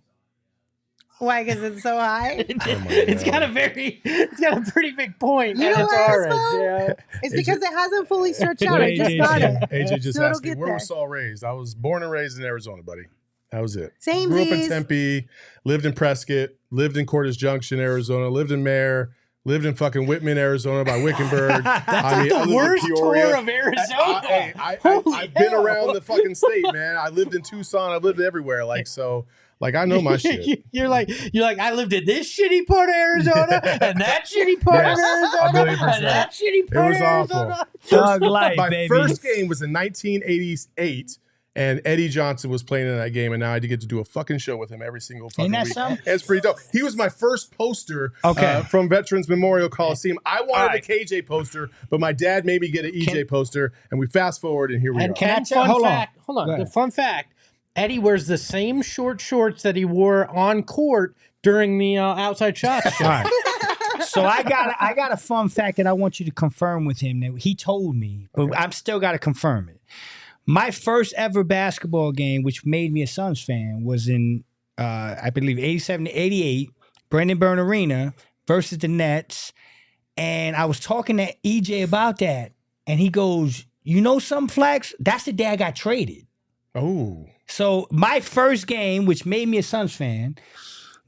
Why? Because it's so high. It's got a pretty big point. You and know it's what, orange. Espo? Yeah. It's because it hasn't fully stretched out. I just got it. AJ just So it'll asked me, get where there. was Saul raised? I was born and raised in Arizona, buddy. That was it. Same Grew up in Z's. Tempe, lived in Prescott, lived in Cordes Junction, Arizona, lived in Mare, lived in fucking Whitman, Arizona by Wickenburg. That's I like lived the in worst Peoria. tour of Arizona. I've been around the fucking state, man. I lived in Tucson. I've lived everywhere. Like I know my shit. You're like, I lived in this shitty part of Arizona and that shitty part Yes, of Arizona 1,000,000%. and that shitty It part was of Arizona. awful. Thug life, My baby. first game was in 1988, and Eddie Johnson was playing in that game, and now I get to do a fucking show with him every single fucking that week. something? It's pretty dope. He was my first poster Okay. from Veterans Memorial Coliseum. I wanted right. a KJ poster, but my dad made me get an EJ poster, and we fast forward, and here we And are. Can I and tell- hold on. hold Go on. ahead. The fun fact: Eddie wears the same short shorts that he wore on court during the outside shots show. All right. So I got a fun fact that I want you to confirm with him that he told me, but I'm still got to confirm it. My first ever basketball game, which made me a Suns fan, was in I believe 87 to 88, Brendan Byrne Arena versus the Nets, and I was talking to EJ about that, and he goes, "You know some Flex? That's the day I got traded." Oh, So my first game, which made me a Suns fan,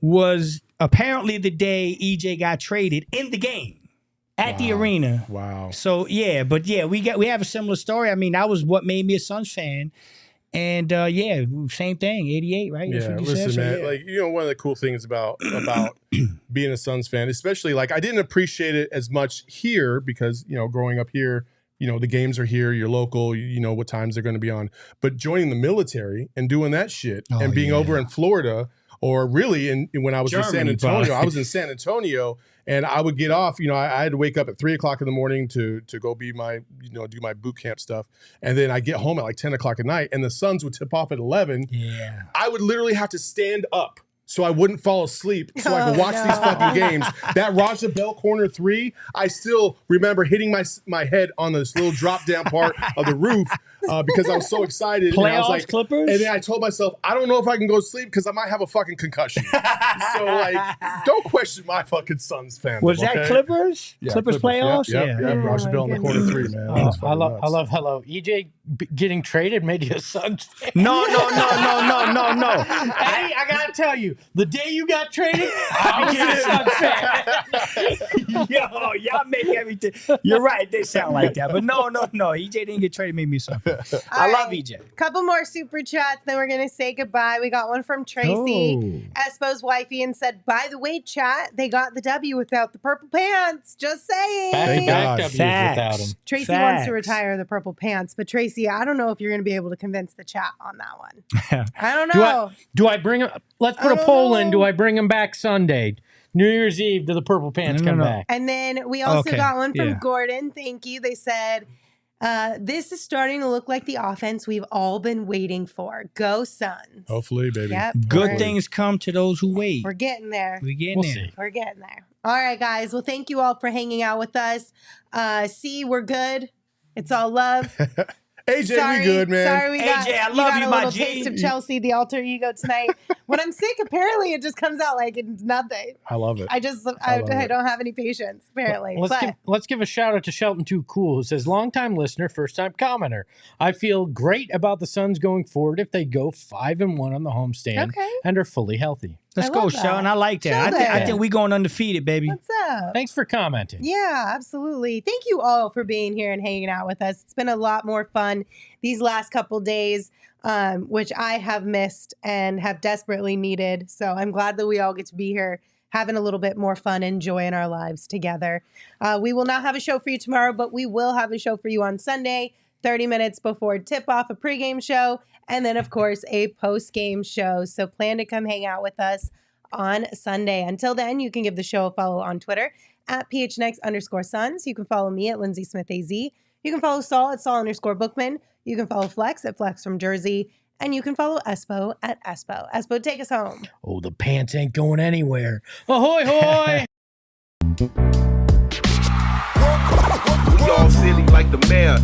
was apparently the day EJ got traded in the game at the arena. wow. So yeah, but yeah, we have a similar story. I mean, that was what made me a Suns fan. And yeah, same thing, 88, right? That's Yeah, what you said? listen, So, man. yeah. Like, you know, one of the cool things about being a Suns fan, especially like I didn't appreciate it as much here because, you know, growing up here, you know, the games are here, you're local, you know what times they're going to be on. But joining the military and doing that shit Oh, and being yeah. over in Florida, or really when I was in San Germany, Antonio, bro. I was in San Antonio and I would get off, you know, I had to wake up at 3:00 in the morning to go be my, you know, do my boot camp stuff. And then I get home at like 10 o'clock at night and the Suns would tip off at 11. Yeah. I would literally have to stand up so I wouldn't fall asleep so I could Oh, watch these fucking games. That Raja Bell corner three, I still remember hitting my head on this little drop down part of the roof because I was so excited. And I was Playoffs, like, Clippers? And then I told myself, I don't know if I can go to sleep because I might have a fucking concussion. So like, don't question my fucking Suns fandom. Was that okay? Clippers? Yeah, Clippers playoffs? Yep, Yeah. yep. Oh, Raja my Bell in the corner three, man. That was I fucking nuts. love hello. EJ getting traded made you a Suns fan. No. Eddie, I gotta tell you, the day you got traded, I was a Suns fan. Yo, y'all make everything. You're right. They sound like that. But no. EJ didn't get traded, made me something. I love right. EJ. Couple more super chats, then we're gonna say goodbye. We got one from Tracy, Espo's wifey, and said, "By the way, chat, they got the W without the purple pants. Just saying." Thank God. W's without him. Tracy Facts. wants to retire the purple pants, but Tracy, I don't know if you're going to be able to convince the chat on that one. I don't know. Do I bring him? Let's put I a don't poll in. know. Do I bring him back Sunday? New Year's Eve, do the purple pants No, come no. back? And then we also Okay, got one from yeah. Gordon. Thank you. They said, this is starting to look like the offense we've all been waiting for. Go Suns. Hopefully, baby. Yep. Good we're- things come to those who wait. We're getting there. We getting We'll there. see. We're getting there. All right, guys. Well, thank you all for hanging out with us. See, we're good. It's all love. AJ, we good, man. Sorry, we got, AJ, I you love got you, a my little G. taste of Chelsea, the alter ego tonight. When I'm sick, apparently it just comes out like it's nothing. I love it. I love it. don't have any patience, apparently. Let's give a shout out to Shelton Too Cool, who says, longtime listener, first time commenter. I feel great about the Suns going forward if they go 5-1 on the homestand Okay. and are fully healthy. Let's I go, love that. Sean. I like that. I Sheldon. think we going undefeated, baby. What's up? Thanks for commenting. Yeah, absolutely. Thank you all for being here and hanging out with us. It's been a lot more fun these last couple days, which I have missed and have desperately needed. So I'm glad that we all get to be here having a little bit more fun and joy in our lives together. We will not have a show for you tomorrow, but we will have a show for you on Sunday. 30 minutes before tip-off, a pregame show, and then, of course, a post-game show. So plan to come hang out with us on Sunday. Until then, you can give the show a follow on Twitter at PHNX_Suns. You can follow me at Lindsay Smith AZ. You can follow Saul at Saul_Bookman. You can follow Flex at Flex from Jersey. And you can follow Espo at Espo. Espo, take us home. Oh, the pants ain't going anywhere. Ahoy, hoy! We all silly like the mayor.